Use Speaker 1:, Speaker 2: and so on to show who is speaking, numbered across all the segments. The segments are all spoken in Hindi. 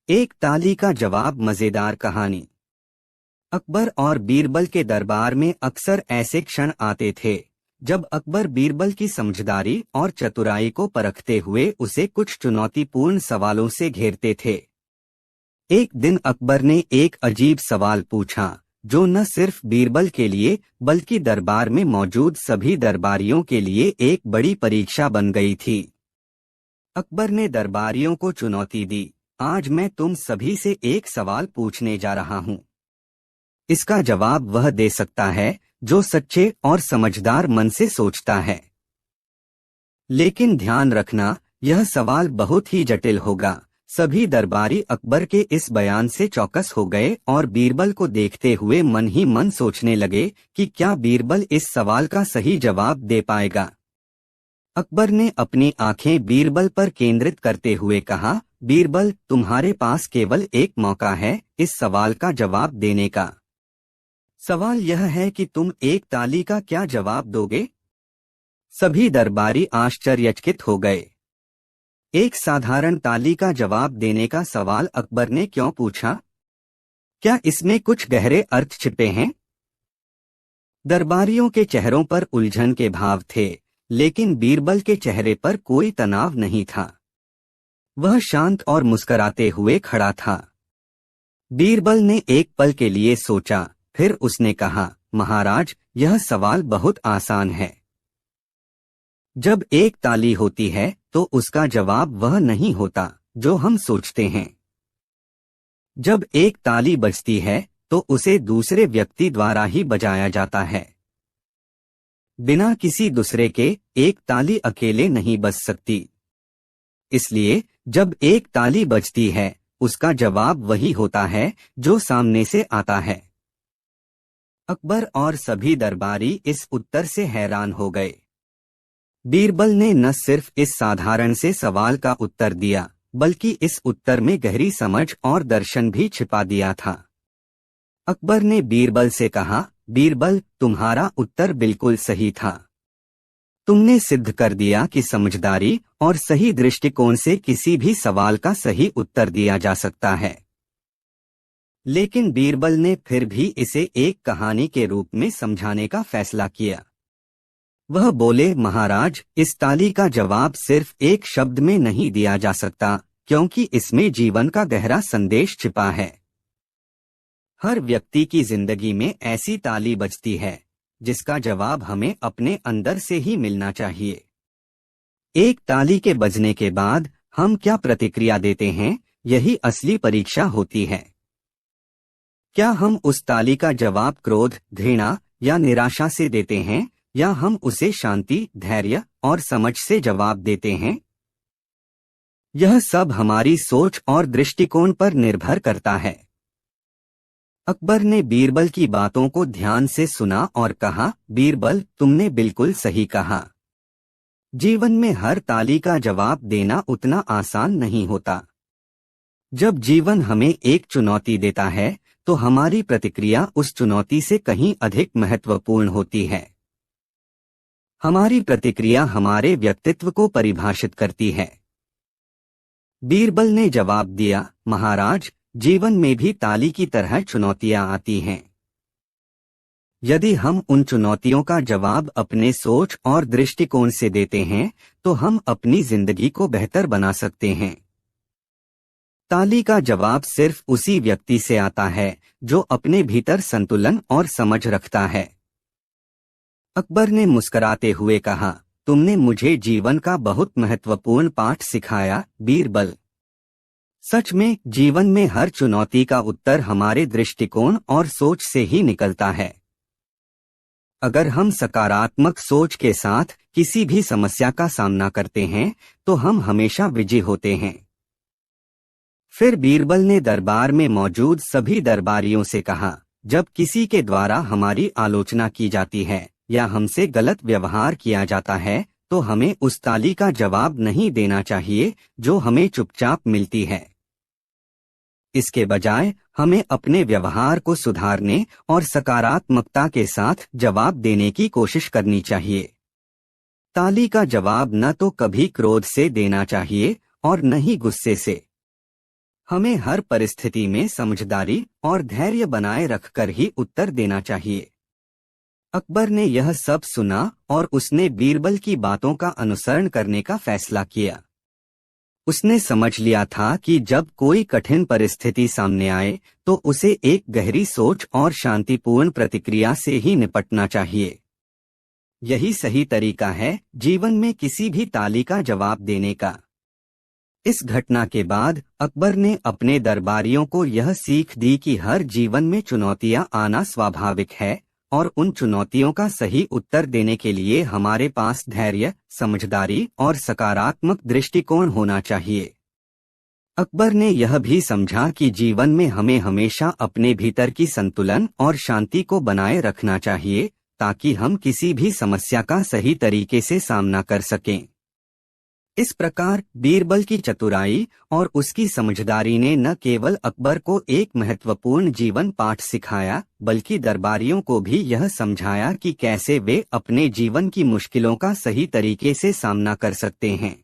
Speaker 1: एक ताली का जवाब। मजेदार कहानी। अकबर और बीरबल के दरबार में अक्सर ऐसे क्षण आते थे जब अकबर बीरबल की समझदारी और चतुराई को परखते हुए उसे कुछ चुनौतीपूर्ण सवालों से घेरते थे। एक दिन अकबर ने एक अजीब सवाल पूछा जो न सिर्फ बीरबल के लिए बल्कि दरबार में मौजूद सभी दरबारियों के लिए एक बड़ी परीक्षा बन गई थी। अकबर ने दरबारियों को चुनौती दी, आज मैं तुम सभी से एक सवाल पूछने जा रहा हूँ। इसका जवाब वह दे सकता है जो सच्चे और समझदार मन से सोचता है। लेकिन ध्यान रखना, यह सवाल बहुत ही जटिल होगा। सभी दरबारी अकबर के इस बयान से चौकस हो गए और बीरबल को देखते हुए मन ही मन सोचने लगे कि क्या बीरबल इस सवाल का सही जवाब दे पाएगा। अकबर ने अपनी आंखें बीरबल पर केंद्रित करते हुए कहा, बीरबल, तुम्हारे पास केवल एक मौका है इस सवाल का जवाब देने का। सवाल यह है कि तुम एक ताली का क्या जवाब दोगे। सभी दरबारी आश्चर्यचकित हो गए। एक साधारण ताली का जवाब देने का सवाल अकबर ने क्यों पूछा? क्या इसमें कुछ गहरे अर्थ छिपे हैं? दरबारियों के चेहरों पर उलझन के भाव थे, लेकिन बीरबल के चेहरे पर कोई तनाव नहीं था। वह शांत और मुस्कुराते हुए खड़ा था। बीरबल ने एक पल के लिए सोचा, फिर उसने कहा, महाराज, यह सवाल बहुत आसान है। जब एक ताली होती है तो उसका जवाब वह नहीं होता जो हम सोचते हैं। जब एक ताली बजती है तो उसे दूसरे व्यक्ति द्वारा ही बजाया जाता है। बिना किसी दूसरे के एक ताली अकेले नहीं बज सकती। इसलिए जब एक ताली बजती है उसका जवाब वही होता है जो सामने से आता है। अकबर और सभी दरबारी इस उत्तर से हैरान हो गए। बीरबल ने न सिर्फ इस साधारण से सवाल का उत्तर दिया, बल्कि इस उत्तर में गहरी समझ और दर्शन भी छिपा दिया था। अकबर ने बीरबल से कहा, बीरबल, तुम्हारा उत्तर बिल्कुल सही था। तुमने सिद्ध कर दिया कि समझदारी और सही दृष्टिकोण से किसी भी सवाल का सही उत्तर दिया जा सकता है। लेकिन बीरबल ने फिर भी इसे एक कहानी के रूप में समझाने का फैसला किया। वह बोले, महाराज, इस ताली का जवाब सिर्फ एक शब्द में नहीं दिया जा सकता, क्योंकि इसमें जीवन का गहरा संदेश छिपा है। हर व्यक्ति की जिंदगी में ऐसी ताली बजती है जिसका जवाब हमें अपने अंदर से ही मिलना चाहिए। एक ताली के बजने के बाद हम क्या प्रतिक्रिया देते हैं, यही असली परीक्षा होती है। क्या हम उस ताली का जवाब क्रोध, घृणा या निराशा से देते हैं, या हम उसे शांति, धैर्य और समझ से जवाब देते हैं? यह सब हमारी सोच और दृष्टिकोण पर निर्भर करता है। अकबर ने बीरबल की बातों को ध्यान से सुना और कहा, बीरबल, तुमने बिल्कुल सही कहा। जीवन में हर ताली का जवाब देना उतना आसान नहीं होता। जब जीवन हमें एक चुनौती देता है तो हमारी प्रतिक्रिया उस चुनौती से कहीं अधिक महत्वपूर्ण होती है। हमारी प्रतिक्रिया हमारे व्यक्तित्व को परिभाषित करती है। बीरबल ने जवाब दिया, महाराज, जीवन में भी ताली की तरह चुनौतियां आती हैं। यदि हम उन चुनौतियों का जवाब अपने सोच और दृष्टिकोण से देते हैं तो हम अपनी जिंदगी को बेहतर बना सकते हैं। ताली का जवाब सिर्फ उसी व्यक्ति से आता है जो अपने भीतर संतुलन और समझ रखता है। अकबर ने मुस्कुराते हुए कहा, तुमने मुझे जीवन का बहुत महत्वपूर्ण पाठ सिखाया, बीरबल। सच में जीवन में हर चुनौती का उत्तर हमारे दृष्टिकोण और सोच से ही निकलता है। अगर हम सकारात्मक सोच के साथ किसी भी समस्या का सामना करते हैं तो हम हमेशा विजयी होते हैं। फिर बीरबल ने दरबार में मौजूद सभी दरबारियों से कहा, जब किसी के द्वारा हमारी आलोचना की जाती है या हमसे गलत व्यवहार किया जाता है तो हमें उस ताली का जवाब नहीं देना चाहिए जो हमें चुपचाप मिलती है। इसके बजाय हमें अपने व्यवहार को सुधारने और सकारात्मकता के साथ जवाब देने की कोशिश करनी चाहिए। ताली का जवाब न तो कभी क्रोध से देना चाहिए और न ही गुस्से से। हमें हर परिस्थिति में समझदारी और धैर्य बनाए रखकर ही उत्तर देना चाहिए। अकबर ने यह सब सुना और उसने बीरबल की बातों का अनुसरण करने का फैसला किया। उसने समझ लिया था कि जब कोई कठिन परिस्थिति सामने आए तो उसे एक गहरी सोच और शांतिपूर्ण प्रतिक्रिया से ही निपटना चाहिए। यही सही तरीका है जीवन में किसी भी ताली का जवाब देने का। इस घटना के बाद अकबर ने अपने दरबारियों को यह सीख दी कि हर जीवन में चुनौतियां आना स्वाभाविक है और उन चुनौतियों का सही उत्तर देने के लिए हमारे पास धैर्य, समझदारी और सकारात्मक दृष्टिकोण होना चाहिए। अकबर ने यह भी समझा कि जीवन में हमें हमेशा अपने भीतर की संतुलन और शांति को बनाए रखना चाहिए ताकि हम किसी भी समस्या का सही तरीके से सामना कर सकें। इस प्रकार बीरबल की चतुराई और उसकी समझदारी ने न केवल अकबर को एक महत्वपूर्ण जीवन पाठ सिखाया बल्कि दरबारियों को भी यह समझाया कि कैसे वे अपने जीवन की मुश्किलों का सही तरीके से सामना कर सकते हैं।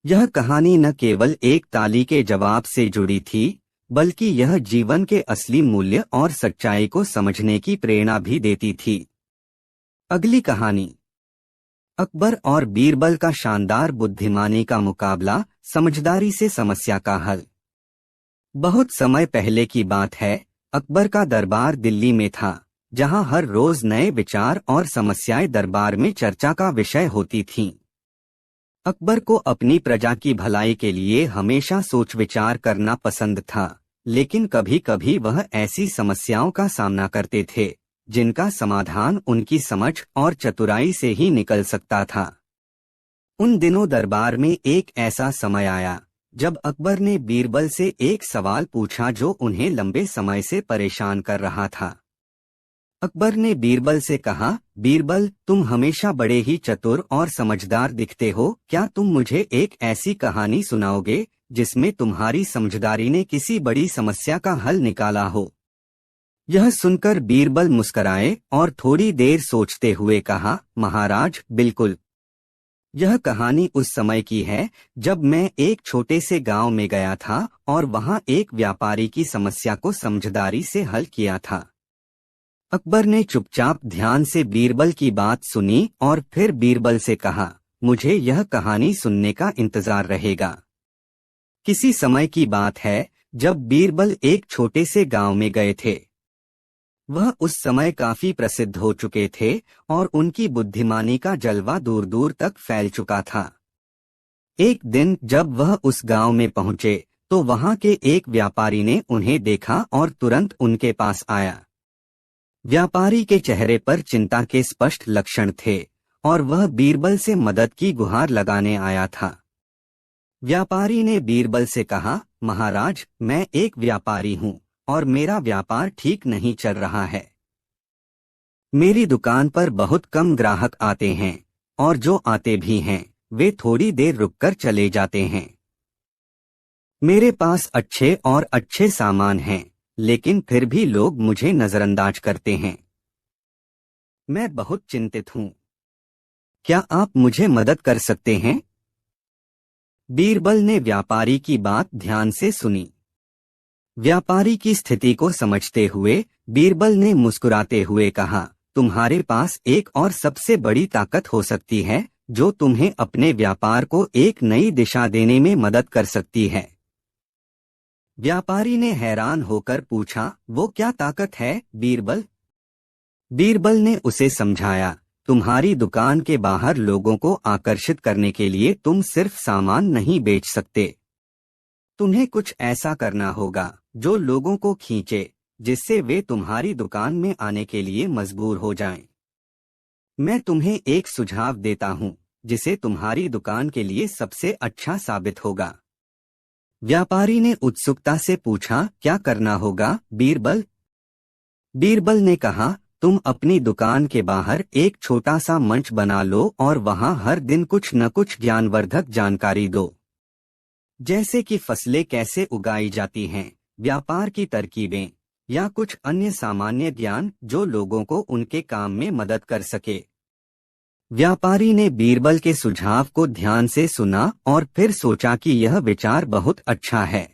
Speaker 1: यह कहानी न केवल एक ताली के जवाब से जुड़ी थी बल्कि यह जीवन के असली मूल्य और सच्चाई को समझने की प्रेरणा भी देती थी। अगली कहानी अकबर और बीरबल का शानदार बुद्धिमानी का मुकाबला, समझदारी से समस्या का हल। बहुत समय पहले की बात है, अकबर का दरबार दिल्ली में था, जहां हर रोज नए विचार और समस्याएं दरबार में चर्चा का विषय होती थीं। अकबर को अपनी प्रजा की भलाई के लिए हमेशा सोच विचार करना पसंद था, लेकिन कभी कभी वह ऐसी समस्याओं का सामना करते थे जिनका समाधान उनकी समझ और चतुराई से ही निकल सकता था। उन दिनों दरबार में एक ऐसा समय आया जब अकबर ने बीरबल से एक सवाल पूछा जो उन्हें लंबे समय से परेशान कर रहा था। अकबर ने बीरबल से कहा, बीरबल, तुम हमेशा बड़े ही चतुर और समझदार दिखते हो, क्या तुम मुझे एक ऐसी कहानी सुनाओगे जिसमें तुम्हारी समझदारी ने किसी बड़ी समस्या का हल निकाला हो? यह सुनकर बीरबल मुस्कराए और थोड़ी देर सोचते हुए कहा, महाराज, बिल्कुल। यह कहानी उस समय की है जब मैं एक छोटे से गांव में गया था और वहां एक व्यापारी की समस्या को समझदारी से हल किया था। अकबर ने चुपचाप ध्यान से बीरबल की बात सुनी और फिर बीरबल से कहा, मुझे यह कहानी सुनने का इंतजार रहेगा। किसी समय की बात है जब बीरबल एक छोटे से गांव में गए थे। वह उस समय काफी प्रसिद्ध हो चुके थे और उनकी बुद्धिमानी का जलवा दूर दूर तक फैल चुका था। एक दिन जब वह उस गांव में पहुंचे तो वहां के एक व्यापारी ने उन्हें देखा और तुरंत उनके पास आया। व्यापारी के चेहरे पर चिंता के स्पष्ट लक्षण थे और वह बीरबल से मदद की गुहार लगाने आया था। व्यापारी ने बीरबल से कहा, महाराज, मैं एक व्यापारी हूँ और मेरा व्यापार ठीक नहीं चल रहा है। मेरी दुकान पर बहुत कम ग्राहक आते हैं और जो आते भी हैं वे थोड़ी देर रुककर चले जाते हैं। मेरे पास अच्छे सामान हैं, लेकिन फिर भी लोग मुझे नजरअंदाज करते हैं। मैं बहुत चिंतित हूँ। क्या आप मुझे मदद कर सकते हैं? बीरबल ने व्यापारी की बात ध्यान से सुनी। व्यापारी की स्थिति को समझते हुए बीरबल ने मुस्कुराते हुए कहा, तुम्हारे पास एक और सबसे बड़ी ताकत हो सकती है जो तुम्हें अपने व्यापार को एक नई दिशा देने में मदद कर सकती है। व्यापारी ने हैरान होकर पूछा, वो क्या ताकत है बीरबल? बीरबल ने उसे समझाया, तुम्हारी दुकान के बाहर लोगों को आकर्षित करने के लिए तुम सिर्फ सामान नहीं बेच सकते। तुम्हें कुछ ऐसा करना होगा जो लोगों को खींचे, जिससे वे तुम्हारी दुकान में आने के लिए मजबूर हो जाएं। मैं तुम्हें एक सुझाव देता हूं जिसे तुम्हारी दुकान के लिए सबसे अच्छा साबित होगा। व्यापारी ने उत्सुकता से पूछा, क्या करना होगा बीरबल? बीरबल ने कहा, तुम अपनी दुकान के बाहर एक छोटा सा मंच बना लो और वहां हर दिन कुछ न कुछ ज्ञानवर्धक जानकारी दो, जैसे कि फसलें कैसे उगाई जाती हैं, व्यापार की तरकीबें या कुछ अन्य सामान्य ज्ञान जो लोगों को उनके काम में मदद कर सके। व्यापारी ने बीरबल के सुझाव को ध्यान से सुना और फिर सोचा कि यह विचार बहुत अच्छा है,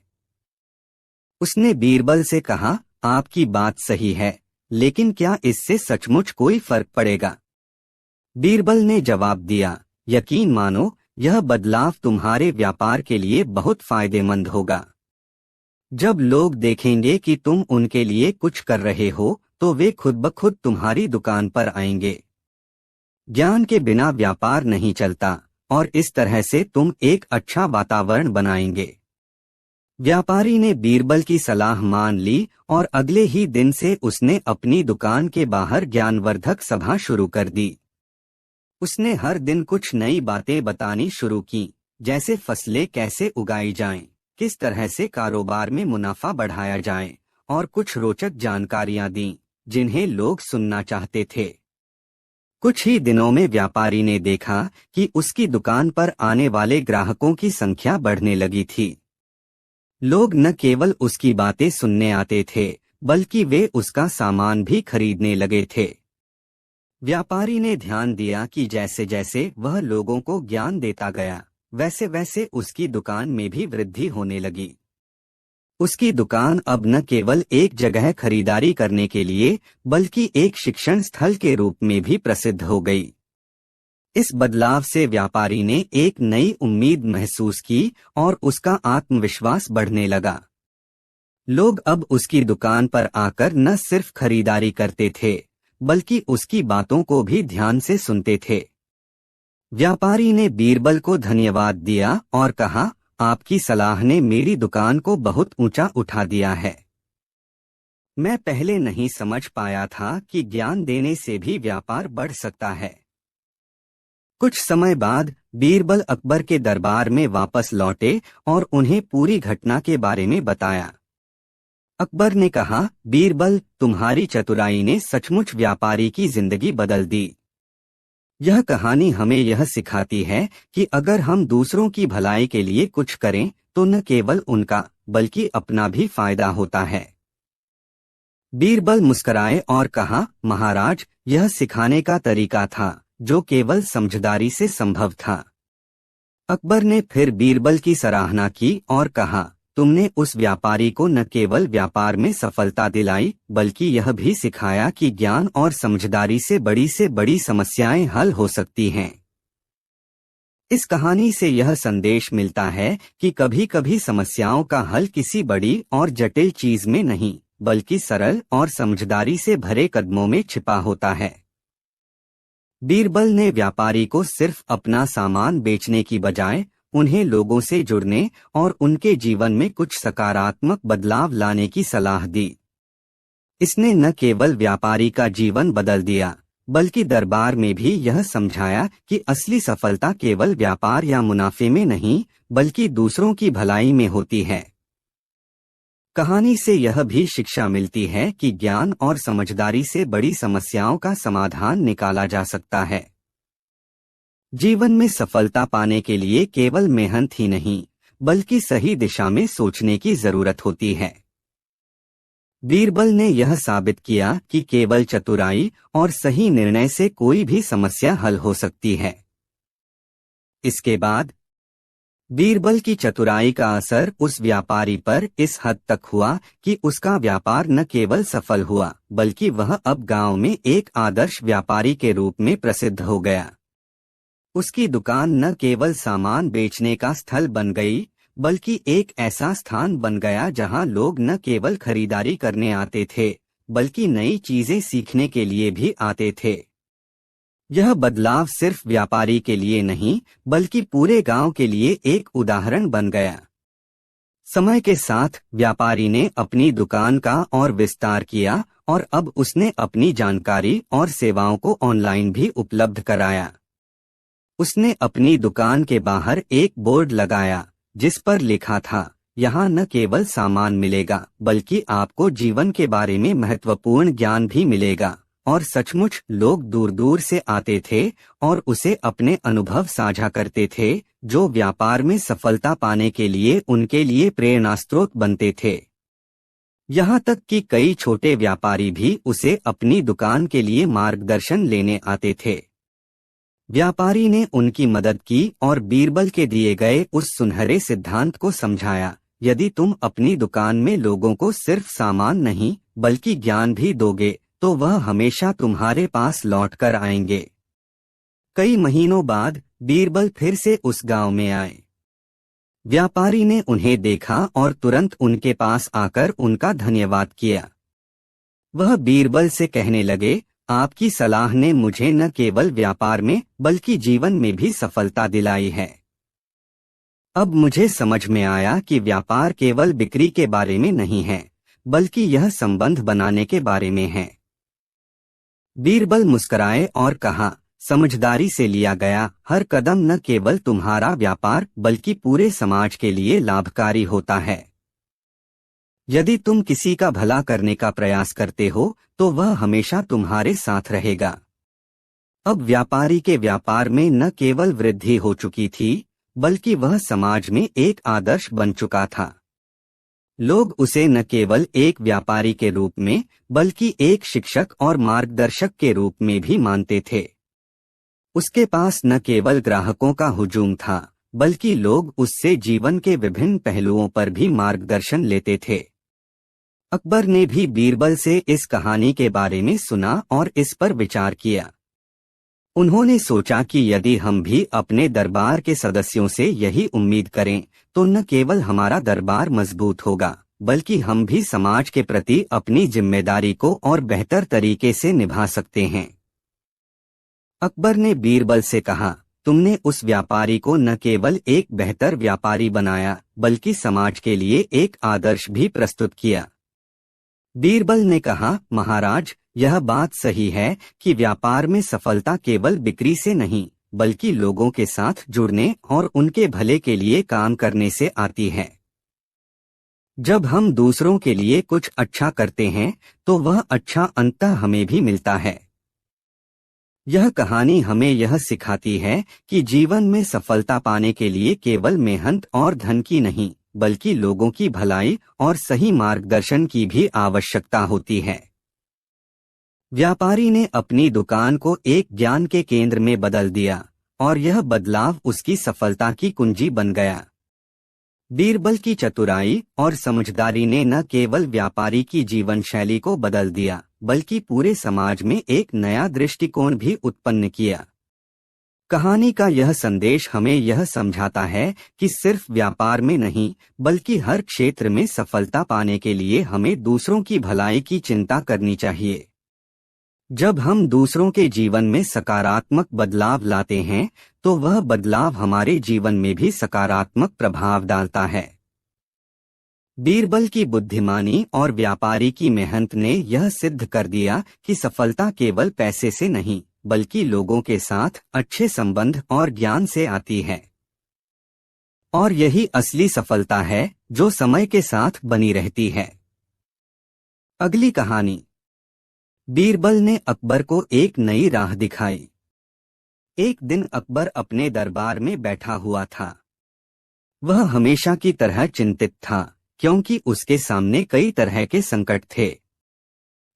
Speaker 1: उसने बीरबल से कहा, आपकी बात सही है, लेकिन क्या इससे सचमुच कोई फर्क पड़ेगा? बीरबल ने जवाब दिया, यकीन मानो, यह बदलाव तुम्हारे व्यापार के लिए बहुत फायदेमंद होगा। जब लोग देखेंगे कि तुम उनके लिए कुछ कर रहे हो, तो वे खुद ब खुद तुम्हारी दुकान पर आएंगे। ज्ञान के बिना व्यापार नहीं चलता, और इस तरह से तुम एक अच्छा वातावरण बनाएंगे। व्यापारी ने बीरबल की सलाह मान ली और अगले ही दिन से उसने अपनी दुकान के बाहर ज्ञानवर्धक सभा शुरू कर दी। उसने हर दिन कुछ नई बातें बतानी शुरू की, जैसे फसलें कैसे उगाई जाएं, किस तरह से कारोबार में मुनाफा बढ़ाया जाए, और कुछ रोचक जानकारियां दी जिन्हें लोग सुनना चाहते थे। कुछ ही दिनों में व्यापारी ने देखा कि उसकी दुकान पर आने वाले ग्राहकों की संख्या बढ़ने लगी थी। लोग न केवल उसकी बातें सुनने आते थे, बल्कि वे उसका सामान भी खरीदने लगे थे। व्यापारी ने ध्यान दिया कि जैसे जैसे वह लोगों को ज्ञान देता गया, वैसे वैसे उसकी दुकान में भी वृद्धि होने लगी। उसकी दुकान अब न केवल एक जगह खरीदारी करने के लिए, बल्कि एक शिक्षण स्थल के रूप में भी प्रसिद्ध हो गई। इस बदलाव से व्यापारी ने एक नई उम्मीद महसूस की और उसका आत्मविश्वास बढ़ने लगा। लोग अब उसकी दुकान पर आकर न सिर्फ खरीदारी करते थे, बल्कि उसकी बातों को भी ध्यान से सुनते थे। व्यापारी ने बीरबल को धन्यवाद दिया और कहा, आपकी सलाह ने मेरी दुकान को बहुत ऊंचा उठा दिया है। मैं पहले नहीं समझ पाया था कि ज्ञान देने से भी व्यापार बढ़ सकता है। कुछ समय बाद बीरबल अकबर के दरबार में वापस लौटे और उन्हें पूरी घटना के बारे में बताया। अकबर ने कहा, बीरबल, तुम्हारी चतुराई ने सचमुच व्यापारी की जिंदगी बदल दी। यह कहानी हमें यह सिखाती है कि अगर हम दूसरों की भलाई के लिए कुछ करें, तो न केवल उनका, बल्कि अपना भी फायदा होता है। बीरबल मुस्कुराए और कहा, महाराज, यह सिखाने का तरीका था जो केवल समझदारी से संभव था। अकबर ने फिर बीरबल की सराहना की और कहा, तुमने उस व्यापारी को न केवल व्यापार में सफलता दिलाई, बल्कि यह भी सिखाया कि ज्ञान और समझदारी से बड़ी समस्याएं हल हो सकती हैं। इस कहानी से यह संदेश मिलता है कि कभी कभी समस्याओं का हल किसी बड़ी और जटिल चीज में नहीं, बल्कि सरल और समझदारी से भरे कदमों में छिपा होता है। बीरबल ने व्यापारी को सिर्फ अपना सामान बेचने की बजाय उन्हें लोगों से जुड़ने और उनके जीवन में कुछ सकारात्मक बदलाव लाने की सलाह दी। इसने न केवल व्यापारी का जीवन बदल दिया, बल्कि दरबार में भी यह समझाया कि असली सफलता केवल व्यापार या मुनाफे में नहीं, बल्कि दूसरों की भलाई में होती है। कहानी से यह भी शिक्षा मिलती है कि ज्ञान और समझदारी से बड़ी समस्याओं का समाधान निकाला जा सकता है। जीवन में सफलता पाने के लिए केवल मेहनत ही नहीं, बल्कि सही दिशा में सोचने की जरूरत होती है। बीरबल ने यह साबित किया कि केवल चतुराई और सही निर्णय से कोई भी समस्या हल हो सकती है। इसके बाद बीरबल की चतुराई का असर उस व्यापारी पर इस हद तक हुआ कि उसका व्यापार न केवल सफल हुआ, बल्कि वह अब गांव में एक आदर्श व्यापारी के रूप में प्रसिद्ध हो गया। उसकी दुकान न केवल सामान बेचने का स्थल बन गई, बल्कि एक ऐसा स्थान बन गया जहां लोग न केवल खरीदारी करने आते थे, बल्कि नई चीजें सीखने के लिए भी आते थे। यह बदलाव सिर्फ व्यापारी के लिए नहीं, बल्कि पूरे गांव के लिए एक उदाहरण बन गया। समय के साथ व्यापारी ने अपनी दुकान का और विस्तार किया और अब उसने अपनी जानकारी और सेवाओं को ऑनलाइन भी उपलब्ध कराया। उसने अपनी दुकान के बाहर एक बोर्ड लगाया जिस पर लिखा था, यहाँ न केवल सामान मिलेगा, बल्कि आपको जीवन के बारे में महत्वपूर्ण ज्ञान भी मिलेगा। और सचमुच लोग दूर दूर से आते थे और उसे अपने अनुभव साझा करते थे, जो व्यापार में सफलता पाने के लिए उनके लिए प्रेरणास्रोत बनते थे। यहाँ तक कि कई छोटे व्यापारी भी उसे अपनी दुकान के लिए मार्गदर्शन लेने आते थे। व्यापारी ने उनकी मदद की और बीरबल के दिए गए उस सुनहरे सिद्धांत को समझाया, यदि तुम अपनी दुकान में लोगों को सिर्फ सामान नहीं बल्कि ज्ञान भी दोगे तो वह हमेशा तुम्हारे पास लौट कर आएंगे। कई महीनों बाद बीरबल फिर से उस गांव में आए। व्यापारी ने उन्हें देखा और तुरंत उनके पास आकर उनका धन्यवाद किया। वह बीरबल से कहने लगे, आपकी सलाह ने मुझे न केवल व्यापार में बल्कि जीवन में भी सफलता दिलाई है। अब मुझे समझ में आया कि व्यापार केवल बिक्री के बारे में नहीं है बल्कि यह संबंध बनाने के बारे में है। बीरबल मुस्कुराए और कहा, समझदारी से लिया गया हर कदम न केवल तुम्हारा व्यापार बल्कि पूरे समाज के लिए लाभकारी होता है। यदि तुम किसी का भला करने का प्रयास करते हो तो वह हमेशा तुम्हारे साथ रहेगा। अब व्यापारी के व्यापार में न केवल वृद्धि हो चुकी थी बल्कि वह समाज में एक आदर्श बन चुका था। लोग उसे न केवल एक व्यापारी के रूप में बल्कि एक शिक्षक और मार्गदर्शक के रूप में भी मानते थे। उसके पास न केवल ग्राहकों का हुजूम था बल्कि लोग उससे जीवन के विभिन्न पहलुओं पर भी मार्गदर्शन लेते थे। अकबर ने भी बीरबल से इस कहानी के बारे में सुना और इस पर विचार किया। उन्होंने सोचा कि यदि हम भी अपने दरबार के सदस्यों से यही उम्मीद करें तो न केवल हमारा दरबार मजबूत होगा बल्कि हम भी समाज के प्रति अपनी जिम्मेदारी को और बेहतर तरीके से निभा सकते हैं। अकबर ने बीरबल से कहा, तुमने उस व्यापारी को न केवल एक बेहतर व्यापारी बनाया बल्कि समाज के लिए एक आदर्श भी प्रस्तुत किया। बीरबल ने कहा, महाराज, यह बात सही है कि व्यापार में सफलता केवल बिक्री से नहीं बल्कि लोगों के साथ जुड़ने और उनके भले के लिए काम करने से आती है। जब हम दूसरों के लिए कुछ अच्छा करते हैं तो वह अच्छा अंततः हमें भी मिलता है। यह कहानी हमें यह सिखाती है कि जीवन में सफलता पाने के लिए केवल मेहनत और धन की नहीं बल्कि लोगों की भलाई और सही मार्गदर्शन की भी आवश्यकता होती है। व्यापारी ने अपनी दुकान को एक ज्ञान के केंद्र में बदल दिया और यह बदलाव उसकी सफलता की कुंजी बन गया। बीरबल की चतुराई और समझदारी ने न केवल व्यापारी की जीवन शैली को बदल दिया बल्कि पूरे समाज में एक नया दृष्टिकोण भी उत्पन्न किया। कहानी का यह संदेश हमें यह समझाता है कि सिर्फ व्यापार में नहीं बल्कि हर क्षेत्र में सफलता पाने के लिए हमें दूसरों की भलाई की चिंता करनी चाहिए। जब हम दूसरों के जीवन में सकारात्मक बदलाव लाते हैं तो वह बदलाव हमारे जीवन में भी सकारात्मक प्रभाव डालता है। बीरबल की बुद्धिमानी और व्यापारी की मेहनत ने यह सिद्ध कर दिया कि सफलता केवल पैसे से नहीं बल्कि लोगों के साथ अच्छे संबंध और ज्ञान से आती है। और यही असली सफलता है जो समय के साथ बनी रहती है। अगली कहानी। बीरबल ने अकबर को एक नई राह दिखाई। एक दिन अकबर अपने दरबार में बैठा हुआ था। वह हमेशा की तरह चिंतित था क्योंकि उसके सामने कई तरह के संकट थे।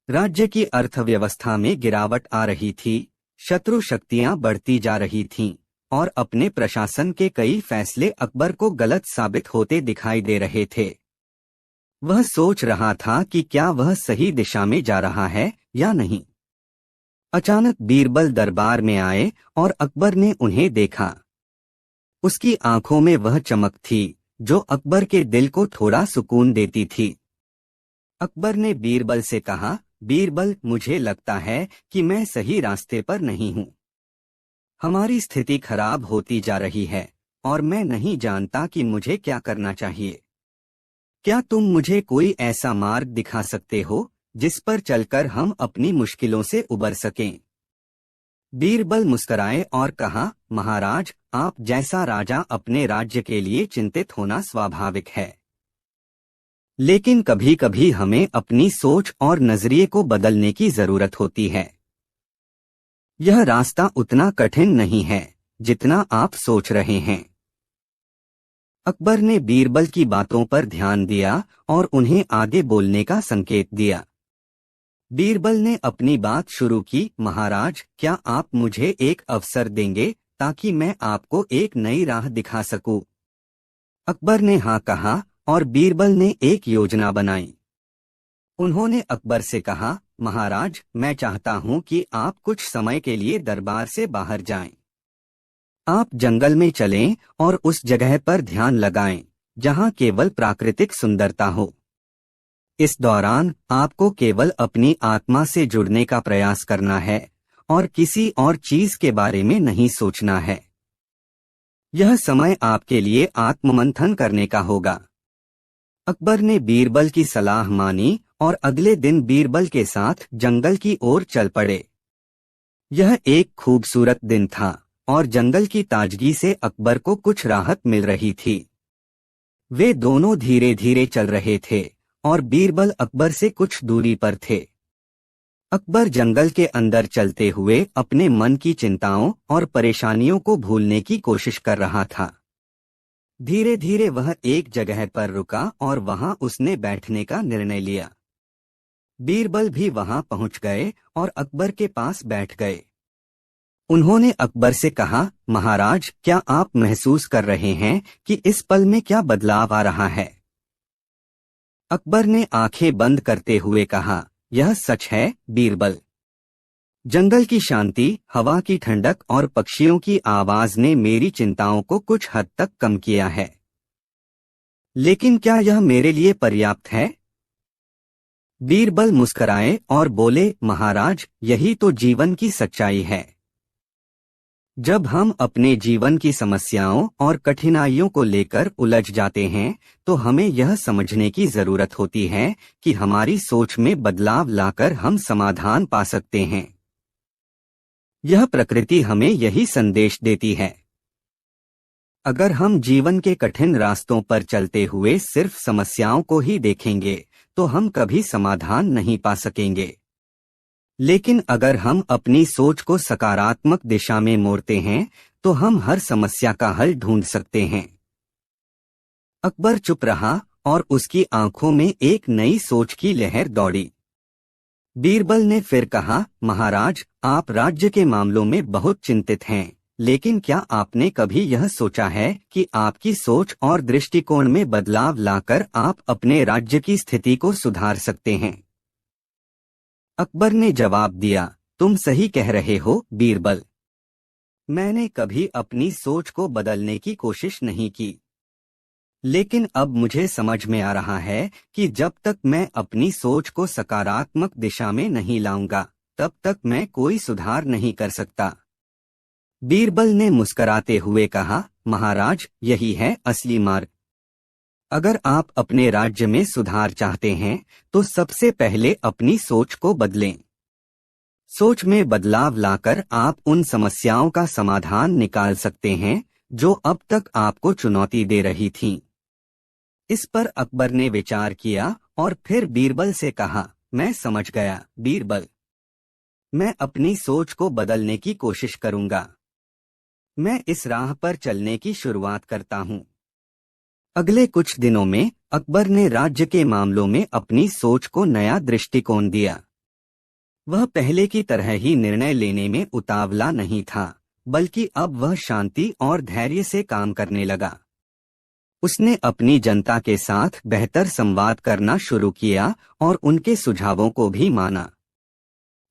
Speaker 1: राज्य की अर्थव्यवस्था में गिरावट आ रही थी, शत्रु शक्तियां बढ़ती जा रही थीं और अपने प्रशासन के कई फैसले अकबर को गलत साबित होते दिखाई दे रहे थे। वह सोच रहा था कि क्या वह सही दिशा में जा रहा है या नहीं। अचानक बीरबल दरबार में आए और अकबर ने उन्हें देखा। उसकी आंखों में वह चमक थी जो अकबर के दिल को थोड़ा सुकून देती थी। अकबर ने बीरबल से कहा, बीरबल, मुझे लगता है कि मैं सही रास्ते पर नहीं हूँ। हमारी स्थिति खराब होती जा रही है और मैं नहीं जानता कि मुझे क्या करना चाहिए। क्या तुम मुझे कोई ऐसा मार्ग दिखा सकते हो जिस पर चलकर हम अपनी मुश्किलों से उबर सकें? बीरबल मुस्कुराए और कहा, महाराज, आप जैसा राजा अपने राज्य के लिए चिंतित होना स्वाभाविक है, लेकिन कभी कभी हमें अपनी सोच और नजरिए को बदलने की जरूरत होती है। यह रास्ता उतना कठिन नहीं है जितना आप सोच रहे हैं। अकबर ने बीरबल की बातों पर ध्यान दिया और उन्हें आगे बोलने का संकेत दिया। बीरबल ने अपनी बात शुरू की, महाराज, क्या आप मुझे एक अवसर देंगे ताकि मैं आपको एक नई राह दिखा सकूं? अकबर ने हाँ कहा, और बीरबल ने एक योजना बनाई। उन्होंने अकबर से कहा, महाराज, मैं चाहता हूं कि आप कुछ समय के लिए दरबार से बाहर जाएं। आप जंगल में चलें और उस जगह पर ध्यान लगाएं जहां केवल प्राकृतिक सुंदरता हो। इस दौरान आपको केवल अपनी आत्मा से जुड़ने का प्रयास करना है और किसी और चीज के बारे में नहीं सोचना है। यह समय आपके लिए आत्ममंथन करने का होगा। अकबर ने बीरबल की सलाह मानी और अगले दिन बीरबल के साथ जंगल की ओर चल पड़े। यह एक खूबसूरत दिन था और जंगल की ताजगी से अकबर को कुछ राहत मिल रही थी। वे दोनों धीरे धीरे चल रहे थे और बीरबल अकबर से कुछ दूरी पर थे। अकबर जंगल के अंदर चलते हुए अपने मन की चिंताओं और परेशानियों को भूलने की कोशिश कर रहा था। धीरे धीरे वह एक जगह पर रुका और वहां उसने बैठने का निर्णय लिया। बीरबल भी वहां पहुंच गए और अकबर के पास बैठ गए। उन्होंने अकबर से कहा, महाराज, क्या आप महसूस कर रहे हैं कि इस पल में क्या बदलाव आ रहा है? अकबर ने आंखें बंद करते हुए कहा, यह सच है बीरबल। जंगल की शांति, हवा की ठंडक और पक्षियों की आवाज ने मेरी चिंताओं को कुछ हद तक कम किया है। लेकिन क्या यह मेरे लिए पर्याप्त है? बीरबल मुस्कुराए और बोले, महाराज, यही तो जीवन की सच्चाई है। जब हम अपने जीवन की समस्याओं और कठिनाइयों को लेकर उलझ जाते हैं तो हमें यह समझने की जरूरत होती है कि हमारी सोच में बदलाव लाकर हम समाधान पा सकते हैं। यह प्रकृति हमें यही संदेश देती है। अगर हम जीवन के कठिन रास्तों पर चलते हुए सिर्फ समस्याओं को ही देखेंगे तो हम कभी समाधान नहीं पा सकेंगे। लेकिन अगर हम अपनी सोच को सकारात्मक दिशा में मोड़ते हैं तो हम हर समस्या का हल ढूंढ सकते हैं। अकबर चुप रहा और उसकी आंखों में एक नई सोच की लहर दौड़ी। बीरबल ने फिर कहा, महाराज, आप राज्य के मामलों में बहुत चिंतित हैं, लेकिन क्या आपने कभी यह सोचा है कि आपकी सोच और दृष्टिकोण में बदलाव लाकर आप अपने राज्य की स्थिति को सुधार सकते हैं? अकबर ने जवाब दिया, तुम सही कह रहे हो बीरबल। मैंने कभी अपनी सोच को बदलने की कोशिश नहीं की, लेकिन अब मुझे समझ में आ रहा है कि जब तक मैं अपनी सोच को सकारात्मक दिशा में नहीं लाऊंगा तब तक मैं कोई सुधार नहीं कर सकता। बीरबल ने मुस्कुराते हुए कहा, महाराज, यही है असली मार्ग। अगर आप अपने राज्य में सुधार चाहते हैं तो सबसे पहले अपनी सोच को बदलें। सोच में बदलाव लाकर आप उन समस्याओं का समाधान निकाल सकते हैं जो अब तक आपको चुनौती दे रही थीं। इस पर अकबर ने विचार किया और फिर बीरबल से कहा, मैं समझ गया बीरबल। मैं अपनी सोच को बदलने की कोशिश करूंगा। मैं इस राह पर चलने की शुरुआत करता हूं। अगले कुछ दिनों में अकबर ने राज्य के मामलों में अपनी सोच को नया दृष्टिकोण दिया। वह पहले की तरह ही निर्णय लेने में उतावला नहीं था, बल्कि अब वह शांति और धैर्य से काम करने लगा। उसने अपनी जनता के साथ बेहतर संवाद करना शुरू किया और उनके सुझावों को भी माना।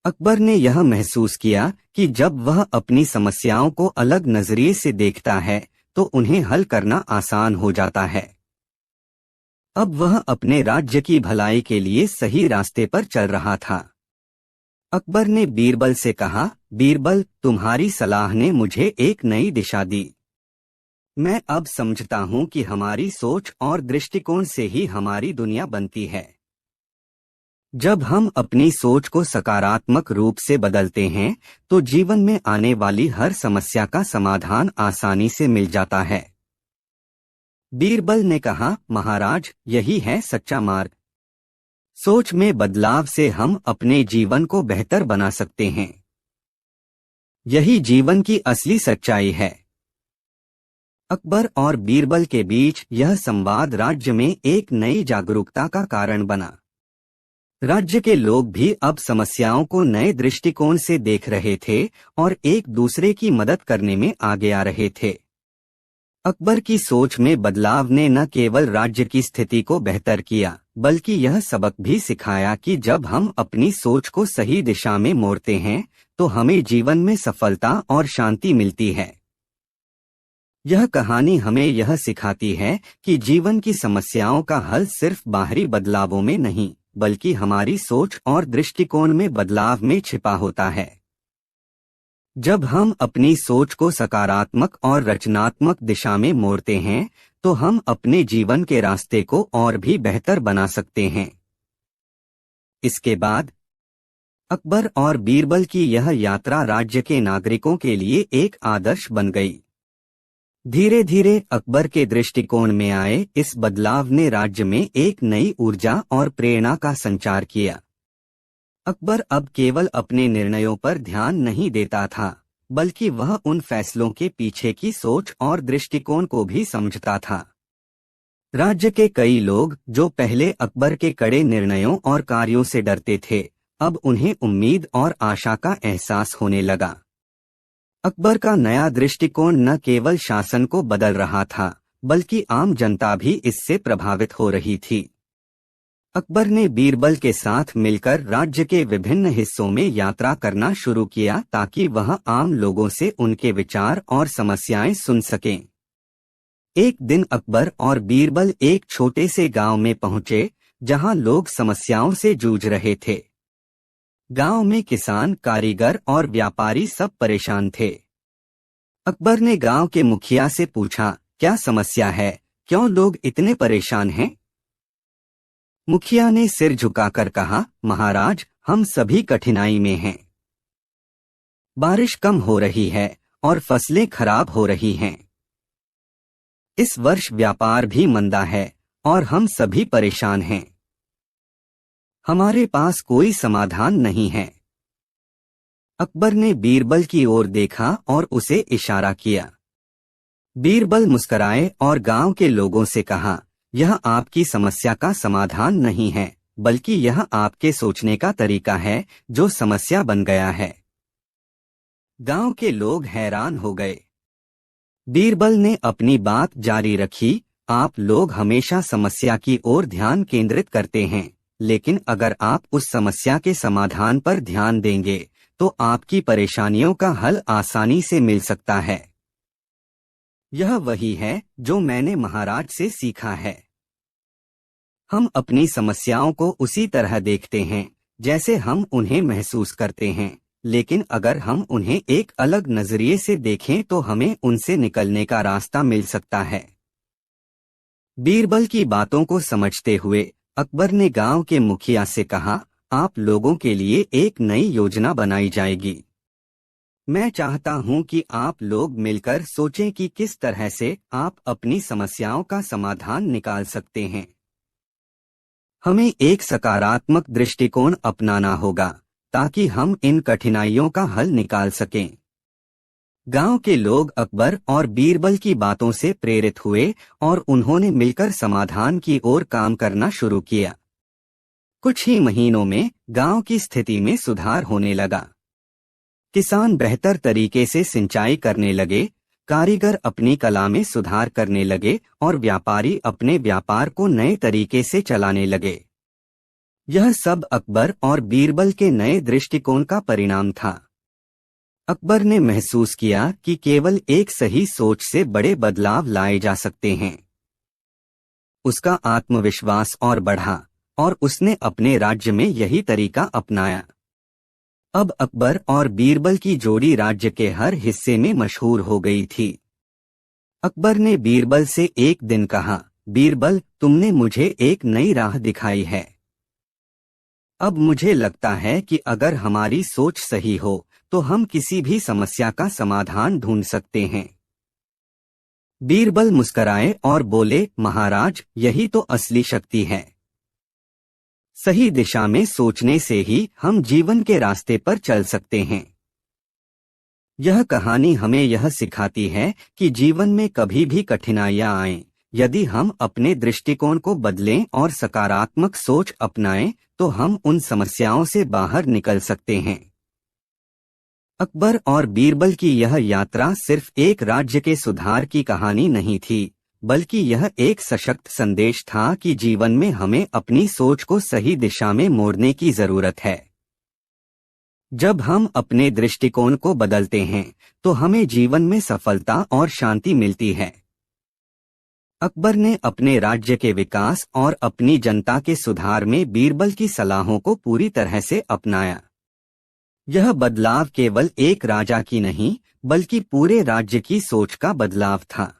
Speaker 1: अकबर ने यह महसूस किया कि जब वह अपनी समस्याओं को अलग नजरिए से देखता है तो उन्हें हल करना आसान हो जाता है। अब वह अपने राज्य की भलाई के लिए सही रास्ते पर चल रहा था। अकबर ने बीरबल से कहा, बीरबल, तुम्हारी सलाह ने मुझे एक नई दिशा दी। मैं अब समझता हूं कि हमारी सोच और दृष्टिकोण से ही हमारी दुनिया बनती है। जब हम अपनी सोच को सकारात्मक रूप से बदलते हैं तो जीवन में आने वाली हर समस्या का समाधान आसानी से मिल जाता है। बीरबल ने कहा, महाराज, यही है सच्चा मार्ग। सोच में बदलाव से हम अपने जीवन को बेहतर बना सकते हैं। यही जीवन की असली सच्चाई है। अकबर और बीरबल के बीच यह संवाद राज्य में एक नई जागरूकता का कारण बना। राज्य के लोग भी अब समस्याओं को नए दृष्टिकोण से देख रहे थे और एक दूसरे की मदद करने में आगे आ रहे थे। अकबर की सोच में बदलाव ने न केवल राज्य की स्थिति को बेहतर किया, बल्कि यह सबक भी सिखाया कि जब हम अपनी सोच को सही दिशा में मोड़ते हैं तो हमें जीवन में सफलता और शांति मिलती है। यह कहानी हमें यह सिखाती है कि जीवन की समस्याओं का हल सिर्फ बाहरी बदलावों में नहीं, बल्कि हमारी सोच और दृष्टिकोण में बदलाव में छिपा होता है। जब हम अपनी सोच को सकारात्मक और रचनात्मक दिशा में मोड़ते हैं तो हम अपने जीवन के रास्ते को और भी बेहतर बना सकते हैं। इसके बाद अकबर और बीरबल की यह यात्रा राज्य के नागरिकों के लिए एक आदर्श बन गई। धीरे धीरे अकबर के दृष्टिकोण में आए इस बदलाव ने राज्य में एक नई ऊर्जा और प्रेरणा का संचार किया। अकबर अब केवल अपने निर्णयों पर ध्यान नहीं देता था, बल्कि वह उन फैसलों के पीछे की सोच और दृष्टिकोण को भी समझता था। राज्य के कई लोग जो पहले अकबर के कड़े निर्णयों और कार्यों से डरते थे, अब उन्हें उम्मीद और आशा का एहसास होने लगा। अकबर का नया दृष्टिकोण न केवल शासन को बदल रहा था, बल्कि आम जनता भी इससे प्रभावित हो रही थी। अकबर ने बीरबल के साथ मिलकर राज्य के विभिन्न हिस्सों में यात्रा करना शुरू किया ताकि वह आम लोगों से उनके विचार और समस्याएं सुन सकें। एक दिन अकबर और बीरबल एक छोटे से गांव में पहुंचे, जहां लोग समस्याओं से जूझ रहे थे। गांव में किसान, कारीगर और व्यापारी सब परेशान थे। अकबर ने गांव के मुखिया से पूछा, क्या समस्या है? क्यों लोग इतने परेशान हैं? मुखिया ने सिर झुकाकर कहा, महाराज, हम सभी कठिनाई में हैं। बारिश कम हो रही है और फसलें खराब हो रही हैं। इस वर्ष व्यापार भी मंदा है और हम सभी परेशान हैं। हमारे पास कोई समाधान नहीं है। अकबर ने बीरबल की ओर देखा और उसे इशारा किया। बीरबल मुस्कुराए और गांव के लोगों से कहा, यह आपकी समस्या का समाधान नहीं है, बल्कि यह आपके सोचने का तरीका है जो समस्या बन गया है। गांव के लोग हैरान हो गए। बीरबल ने अपनी बात जारी रखी, आप लोग हमेशा समस्या की ओर ध्यान केंद्रित करते हैं, लेकिन अगर आप उस समस्या के समाधान पर ध्यान देंगे तो आपकी परेशानियों का हल आसानी से मिल सकता है। यह वही है जो मैंने महाराज से सीखा है। हम अपनी समस्याओं को उसी तरह देखते हैं जैसे हम उन्हें महसूस करते हैं, लेकिन अगर हम उन्हें एक अलग नजरिए से देखें तो हमें उनसे निकलने का रास्ता मिल सकता है। बीरबल की बातों को समझते हुए अकबर ने गांव के मुखिया से कहा, आप लोगों के लिए एक नई योजना बनाई जाएगी। मैं चाहता हूं कि आप लोग मिलकर सोचें कि किस तरह से आप अपनी समस्याओं का समाधान निकाल सकते हैं। हमें एक सकारात्मक दृष्टिकोण अपनाना होगा ताकि हम इन कठिनाइयों का हल निकाल सकें। गांव के लोग अकबर और बीरबल की बातों से प्रेरित हुए और उन्होंने मिलकर समाधान की ओर काम करना शुरू किया। कुछ ही महीनों में गांव की स्थिति में सुधार होने लगा। किसान बेहतर तरीके से सिंचाई करने लगे, कारीगर अपनी कला में सुधार करने लगे और व्यापारी अपने व्यापार को नए तरीके से चलाने लगे। यह सब अकबर और बीरबल के नए दृष्टिकोण का परिणाम था। अकबर ने महसूस किया कि केवल एक सही सोच से बड़े बदलाव लाए जा सकते हैं। उसका आत्मविश्वास और बढ़ा और उसने अपने राज्य में यही तरीका अपनाया। अब अकबर और बीरबल की जोड़ी राज्य के हर हिस्से में मशहूर हो गई थी। अकबर ने बीरबल से एक दिन कहा, बीरबल, तुमने मुझे एक नई राह दिखाई है। अब मुझे लगता है कि अगर हमारी सोच सही हो तो हम किसी भी समस्या का समाधान ढूंढ सकते हैं। बीरबल मुस्कुराए और बोले, महाराज, यही तो असली शक्ति है। सही दिशा में सोचने से ही हम जीवन के रास्ते पर चल सकते हैं। यह कहानी हमें यह सिखाती है कि जीवन में कभी भी कठिनाइयां आएं, यदि हम अपने दृष्टिकोण को बदलें और सकारात्मक सोच अपनाएं तो हम उन समस्याओं से बाहर निकल सकते हैं। अकबर और बीरबल की यह यात्रा सिर्फ एक राज्य के सुधार की कहानी नहीं थी, बल्कि यह एक सशक्त संदेश था कि जीवन में हमें अपनी सोच को सही दिशा में मोड़ने की जरूरत है। जब हम अपने दृष्टिकोण को बदलते हैं, तो हमें जीवन में सफलता और शांति मिलती है। अकबर ने अपने राज्य के विकास और अपनी जनता के सुधार में बीरबल की सलाहों को पूरी तरह से अपनाया। यह बदलाव केवल एक राजा की नहीं, बल्कि पूरे राज्य की सोच का बदलाव था।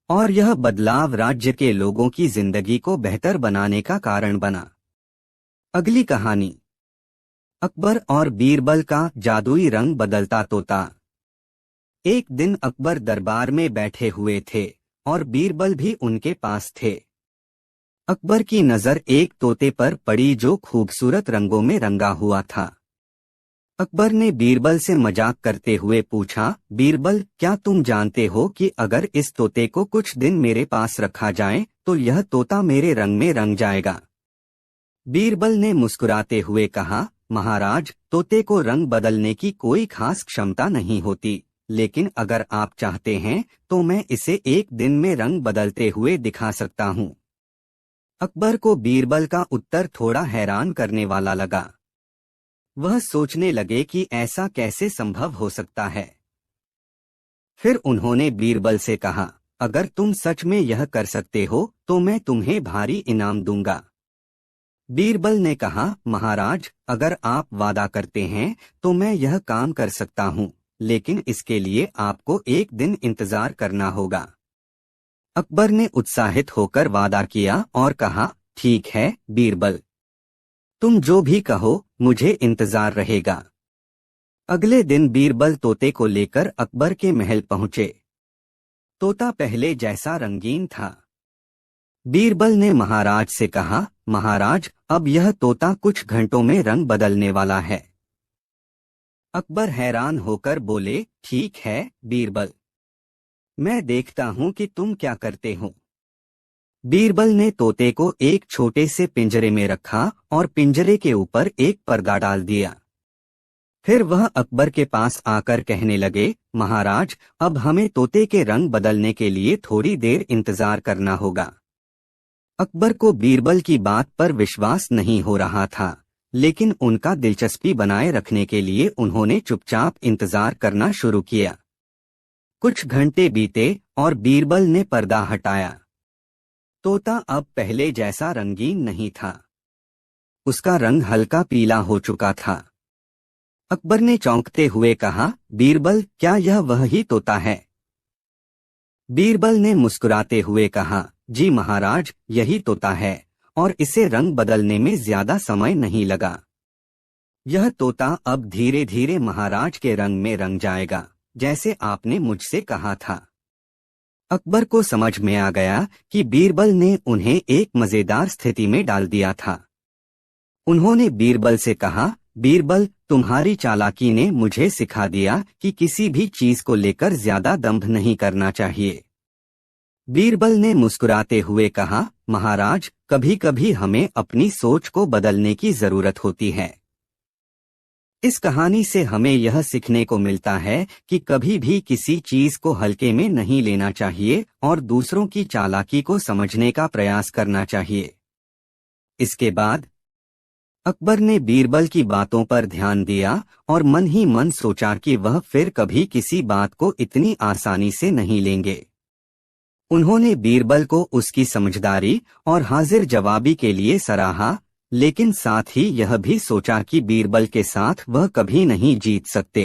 Speaker 1: और यह बदलाव राज्य के लोगों की जिंदगी को बेहतर बनाने का कारण बना। अगली कहानी, अकबर और बीरबल का जादुई रंग बदलता तोता। एक दिन अकबर दरबार में बैठे हुए थे और बीरबल भी उनके पास थे। अकबर की नजर एक तोते पर पड़ी जो खूबसूरत रंगों में रंगा हुआ था। अकबर ने बीरबल से मजाक करते हुए पूछा, बीरबल, क्या तुम जानते हो कि अगर इस तोते को कुछ दिन मेरे पास रखा जाए तो यह तोता मेरे रंग में रंग जाएगा? बीरबल ने मुस्कुराते हुए कहा, महाराज, तोते को रंग बदलने की कोई खास क्षमता नहीं होती, लेकिन अगर आप चाहते हैं तो मैं इसे एक दिन में रंग बदलते हुए दिखा सकता हूँ। अकबर को बीरबल का उत्तर थोड़ा हैरान करने वाला लगा। वह सोचने लगे कि ऐसा कैसे संभव हो सकता है। फिर उन्होंने बीरबल से कहा, अगर तुम सच में यह कर सकते हो तो मैं तुम्हें भारी इनाम दूंगा। बीरबल ने कहा, महाराज, अगर आप वादा करते हैं तो मैं यह काम कर सकता हूँ, लेकिन इसके लिए आपको एक दिन इंतजार करना होगा। अकबर ने उत्साहित होकर वादा किया और कहा, ठीक है बीरबल, तुम जो भी कहो, मुझे इंतजार रहेगा। अगले दिन बीरबल तोते को लेकर अकबर के महल पहुंचे। तोता पहले जैसा रंगीन था। बीरबल ने महाराज से कहा, महाराज, अब यह तोता कुछ घंटों में रंग बदलने वाला है। अकबर हैरान होकर बोले, ठीक है बीरबल, मैं देखता हूँ कि तुम क्या करते हो। बीरबल ने तोते को एक छोटे से पिंजरे में रखा और पिंजरे के ऊपर एक पर्दा डाल दिया। फिर वह अकबर के पास आकर कहने लगे, महाराज, अब हमें तोते के रंग बदलने के लिए थोड़ी देर इंतजार करना होगा। अकबर को बीरबल की बात पर विश्वास नहीं हो रहा था, लेकिन उनका दिलचस्पी बनाए रखने के लिए उन्होंने चुपचाप इंतजार करना शुरू किया। कुछ घंटे बीते और बीरबल ने पर्दा हटाया। तोता अब पहले जैसा रंगीन नहीं था। उसका रंग हल्का पीला हो चुका था। अकबर ने चौंकते हुए कहा, बीरबल, क्या यह वही तोता है? बीरबल ने मुस्कुराते हुए कहा, जी महाराज, यही तोता है और इसे रंग बदलने में ज्यादा समय नहीं लगा। यह तोता अब धीरे धीरे महाराज के रंग में रंग जाएगा, जैसे आपने मुझसे कहा था। अकबर को समझ में आ गया कि बीरबल ने उन्हें एक मजेदार स्थिति में डाल दिया था। उन्होंने बीरबल से कहा, बीरबल, तुम्हारी चालाकी ने मुझे सिखा दिया कि किसी भी चीज को लेकर ज्यादा दंभ नहीं करना चाहिए। बीरबल ने मुस्कुराते हुए कहा, महाराज, कभी कभी हमें अपनी सोच को बदलने की जरूरत होती है। इस कहानी से हमें यह सीखने को मिलता है कि कभी भी किसी चीज को हल्के में नहीं लेना चाहिए और दूसरों की चालाकी को समझने का प्रयास करना चाहिए। इसके बाद अकबर ने बीरबल की बातों पर ध्यान दिया और मन ही मन सोचा कि वह फिर कभी किसी बात को इतनी आसानी से नहीं लेंगे। उन्होंने बीरबल को उसकी समझदारी और हाजिर जवाबी के लिए सराहा, लेकिन साथ ही यह भी सोचा कि बीरबल के साथ वह कभी नहीं जीत सकते।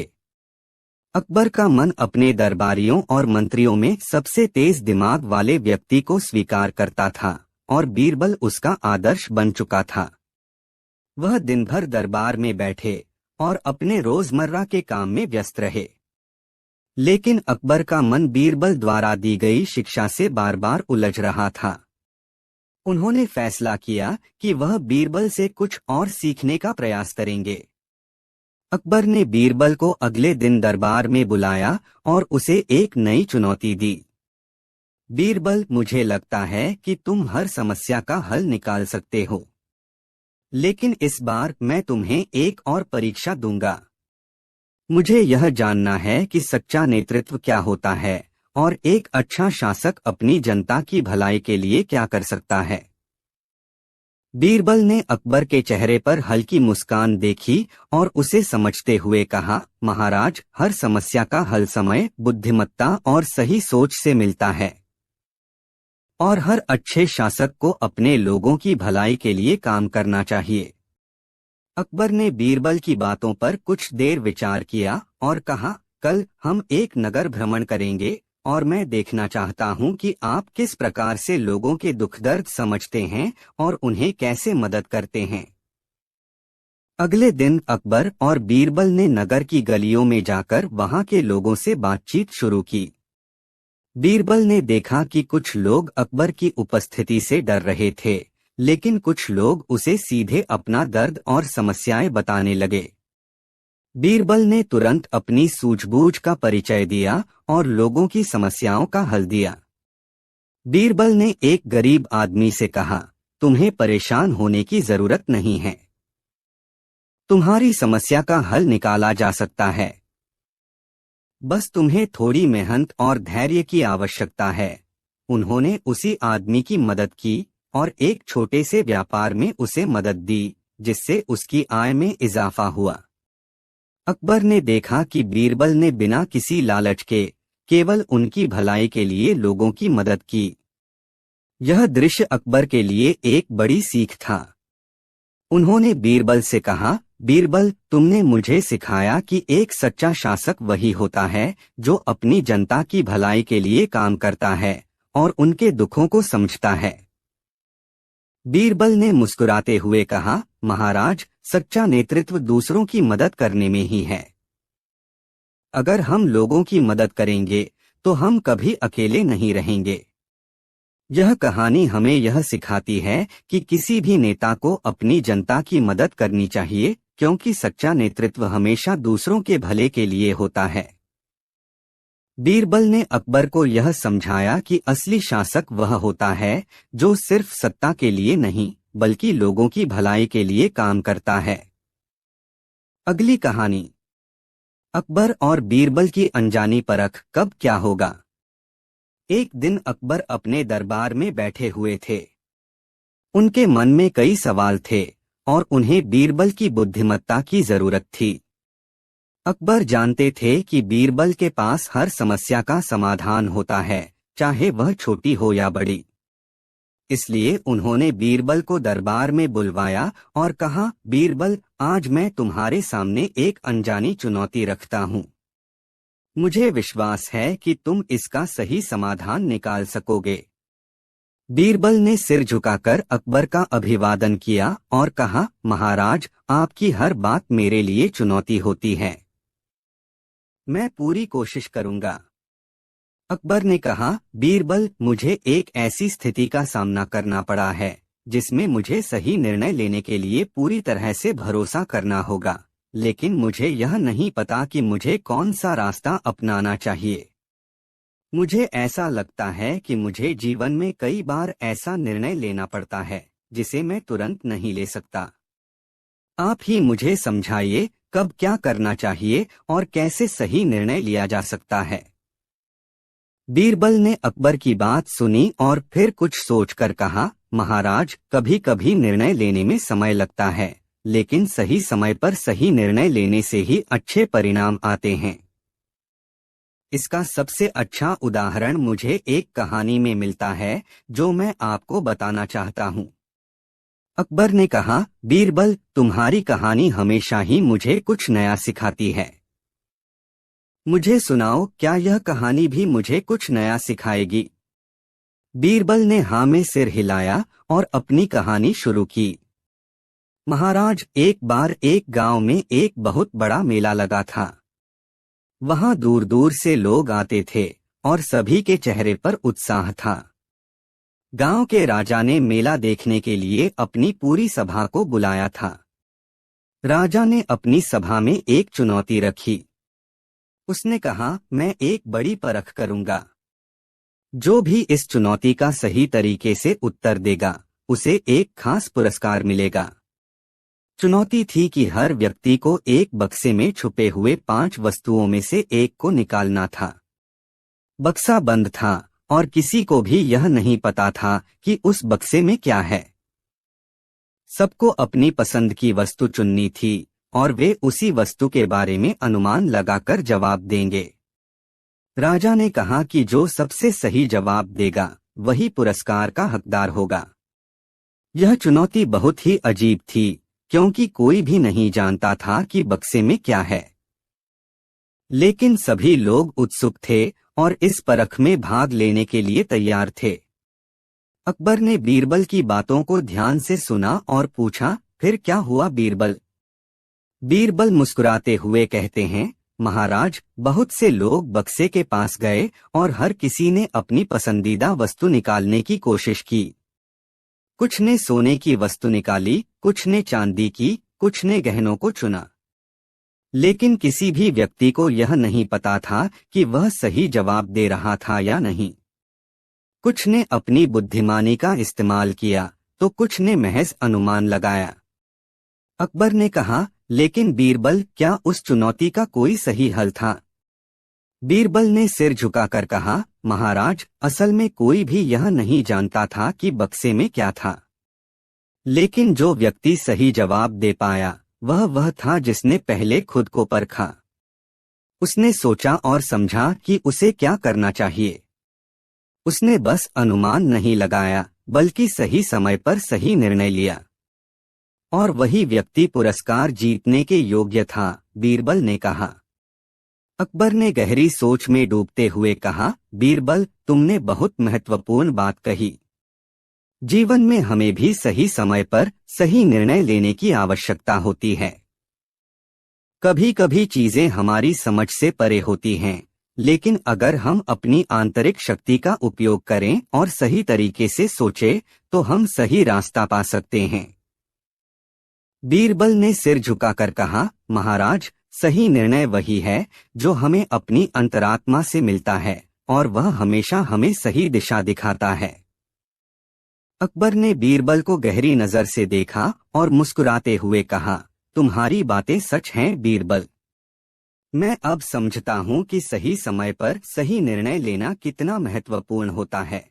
Speaker 1: अकबर का मन अपने दरबारियों और मंत्रियों में सबसे तेज दिमाग वाले व्यक्ति को स्वीकार करता था और बीरबल उसका आदर्श बन चुका था। वह दिन भर दरबार में बैठे और अपने रोजमर्रा के काम में व्यस्त रहे, लेकिन अकबर का मन बीरबल द्वारा दी गई शिक्षा से बार बार उलझ रहा था। उन्होंने फैसला किया कि वह बीरबल से कुछ और सीखने का प्रयास करेंगे। अकबर ने बीरबल को अगले दिन दरबार में बुलाया और उसे एक नई चुनौती दी। बीरबल, मुझे लगता है कि तुम हर समस्या का हल निकाल सकते हो, लेकिन इस बार मैं तुम्हें एक और परीक्षा दूंगा। मुझे यह जानना है कि सच्चा नेतृत्व क्या होता है और एक अच्छा शासक अपनी जनता की भलाई के लिए क्या कर सकता है। बीरबल ने अकबर के चेहरे पर हल्की मुस्कान देखी और उसे समझते हुए कहा, महाराज, हर समस्या का हल समय, बुद्धिमत्ता और सही सोच से मिलता है और हर अच्छे शासक को अपने लोगों की भलाई के लिए काम करना चाहिए। अकबर ने बीरबल की बातों पर कुछ देर विचार किया और कहा, कल हम एक नगर भ्रमण करेंगे और मैं देखना चाहता हूं कि आप किस प्रकार से लोगों के दुख दर्द समझते हैं और उन्हें कैसे मदद करते हैं। अगले दिन अकबर और बीरबल ने नगर की गलियों में जाकर वहां के लोगों से बातचीत शुरू की। बीरबल ने देखा कि कुछ लोग अकबर की उपस्थिति से डर रहे थे, लेकिन कुछ लोग उसे सीधे अपना दर्द और समस्याएं बताने लगे। बीरबल ने तुरंत अपनी सूझबूझ का परिचय दिया और लोगों की समस्याओं का हल दिया। बीरबल ने एक गरीब आदमी से कहा, तुम्हें परेशान होने की जरूरत नहीं है, तुम्हारी समस्या का हल निकाला जा सकता है। बस तुम्हें थोड़ी मेहनत और धैर्य की आवश्यकता है। उन्होंने उसी आदमी की मदद की और एक छोटे से व्यापार में उसे मदद दी, जिससे उसकी आय में इजाफा हुआ। अकबर ने देखा कि बीरबल ने बिना किसी लालच के केवल उनकी भलाई के लिए लोगों की मदद की। यह दृश्य अकबर के लिए एक बड़ी सीख था। उन्होंने बीरबल से कहा, बीरबल, तुमने मुझे सिखाया कि एक सच्चा शासक वही होता है जो अपनी जनता की भलाई के लिए काम करता है और उनके दुखों को समझता है। बीरबल ने मुस्कुराते हुए कहा, महाराज, सच्चा नेतृत्व दूसरों की मदद करने में ही है। अगर हम लोगों की मदद करेंगे तो हम कभी अकेले नहीं रहेंगे। यह कहानी हमें यह सिखाती है कि किसी भी नेता को अपनी जनता की मदद करनी चाहिए, क्योंकि सच्चा नेतृत्व हमेशा दूसरों के भले के लिए होता है। बीरबल ने अकबर को यह समझाया कि असली शासक वह होता है जो सिर्फ सत्ता के लिए नहीं, बल्कि लोगों की भलाई के लिए काम करता है। अगली कहानी, अकबर और बीरबल की अनजानी परख, कब क्या होगा। एक दिन अकबर अपने दरबार में बैठे हुए थे। उनके मन में कई सवाल थे और उन्हें बीरबल की बुद्धिमत्ता की जरूरत थी। अकबर जानते थे कि बीरबल के पास हर समस्या का समाधान होता है, चाहे वह छोटी हो या बड़ी। इसलिए उन्होंने बीरबल को दरबार में बुलवाया और कहा, बीरबल, आज मैं तुम्हारे सामने एक अनजानी चुनौती रखता हूँ। मुझे विश्वास है कि तुम इसका सही समाधान निकाल सकोगे। बीरबल ने सिर झुकाकर अकबर का अभिवादन किया और कहा, महाराज, आपकी हर बात मेरे लिए चुनौती होती है। मैं पूरी कोशिश करूंगा। अकबर ने कहा, बीरबल, मुझे एक ऐसी स्थिति का सामना करना पड़ा है जिसमें मुझे सही निर्णय लेने के लिए पूरी तरह से भरोसा करना होगा, लेकिन मुझे यह नहीं पता कि मुझे कौन सा रास्ता अपनाना चाहिए। मुझे ऐसा लगता है कि मुझे जीवन में कई बार ऐसा निर्णय लेना पड़ता है जिसे मैं तुरंत नहीं ले सकता। आप ही मुझे समझाइए, कब क्या करना चाहिए और कैसे सही निर्णय लिया जा सकता है। बीरबल ने अकबर की बात सुनी और फिर कुछ सोचकर कहा, महाराज, कभी कभी निर्णय लेने में समय लगता है, लेकिन सही समय पर सही निर्णय लेने से ही अच्छे परिणाम आते हैं। इसका सबसे अच्छा उदाहरण मुझे एक कहानी में मिलता है जो मैं आपको बताना चाहता हूँ। अकबर ने कहा, बीरबल, तुम्हारी कहानी हमेशा ही मुझे कुछ नया सिखाती है। मुझे सुनाओ, क्या यह कहानी भी मुझे कुछ नया सिखाएगी। बीरबल ने हाँ में सिर हिलाया और अपनी कहानी शुरू की। महाराज, एक बार एक गांव में एक बहुत बड़ा मेला लगा था। वहां दूर दूर से लोग आते थे और सभी के चेहरे पर उत्साह था। गांव के राजा ने मेला देखने के लिए अपनी पूरी सभा को बुलाया था। राजा ने अपनी सभा में एक चुनौती रखी। उसने कहा, मैं एक बड़ी परख करूंगा। जो भी इस चुनौती का सही तरीके से उत्तर देगा, उसे एक खास पुरस्कार मिलेगा। चुनौती थी कि हर व्यक्ति को एक बक्से में छुपे हुए 5 वस्तुओं में से एक को निकालना था। बक्सा बंद था और किसी को भी यह नहीं पता था कि उस बक्से में क्या है। सबको अपनी पसंद की वस्तु चुननी थी और वे उसी वस्तु के बारे में अनुमान लगाकर जवाब देंगे। राजा ने कहा कि जो सबसे सही जवाब देगा वही पुरस्कार का हकदार होगा। यह चुनौती बहुत ही अजीब थी क्योंकि कोई भी नहीं जानता था कि बक्से में क्या है। लेकिन सभी लोग उत्सुक थे और इस परख में भाग लेने के लिए तैयार थे। अकबर ने बीरबल की बातों को ध्यान से सुना और पूछा, फिर क्या हुआ बीरबल? बीरबल मुस्कुराते हुए कहते हैं, महाराज, बहुत से लोग बक्से के पास गए और हर किसी ने अपनी पसंदीदा वस्तु निकालने की कोशिश की। कुछ ने सोने की वस्तु निकाली, कुछ ने चांदी की, कुछ ने गहनों को चुना। लेकिन किसी भी व्यक्ति को यह नहीं पता था कि वह सही जवाब दे रहा था या नहीं। कुछ ने अपनी बुद्धिमानी का इस्तेमाल किया तो कुछ ने महज अनुमान लगाया। अकबर ने कहा, लेकिन बीरबल, क्या उस चुनौती का कोई सही हल था? बीरबल ने सिर झुकाकर कहा, महाराज, असल में कोई भी यह नहीं जानता था कि बक्से में क्या था। लेकिन जो व्यक्ति सही जवाब दे पाया वह था जिसने पहले खुद को परखा। उसने सोचा और समझा कि उसे क्या करना चाहिए। उसने बस अनुमान नहीं लगाया बल्कि सही समय पर सही निर्णय लिया। और वही व्यक्ति पुरस्कार जीतने के योग्य था, बीरबल ने कहा। अकबर ने गहरी सोच में डूबते हुए कहा, बीरबल, तुमने बहुत महत्वपूर्ण बात कही। जीवन में हमें भी सही समय पर सही निर्णय लेने की आवश्यकता होती है। कभी कभी चीजें हमारी समझ से परे होती हैं, लेकिन अगर हम अपनी आंतरिक शक्ति का उपयोग करें और सही तरीके से सोचें, तो हम सही रास्ता पा सकते हैं। बीरबल ने सिर झुकाकर कहा, महाराज, सही निर्णय वही है जो हमें अपनी अंतरात्मा से मिलता है और वह हमेशा हमें सही दिशा दिखाता है। अकबर ने बीरबल को गहरी नजर से देखा और मुस्कुराते हुए कहा, तुम्हारी बातें सच हैं बीरबल। मैं अब समझता हूँ कि सही समय पर सही निर्णय लेना कितना महत्वपूर्ण होता है।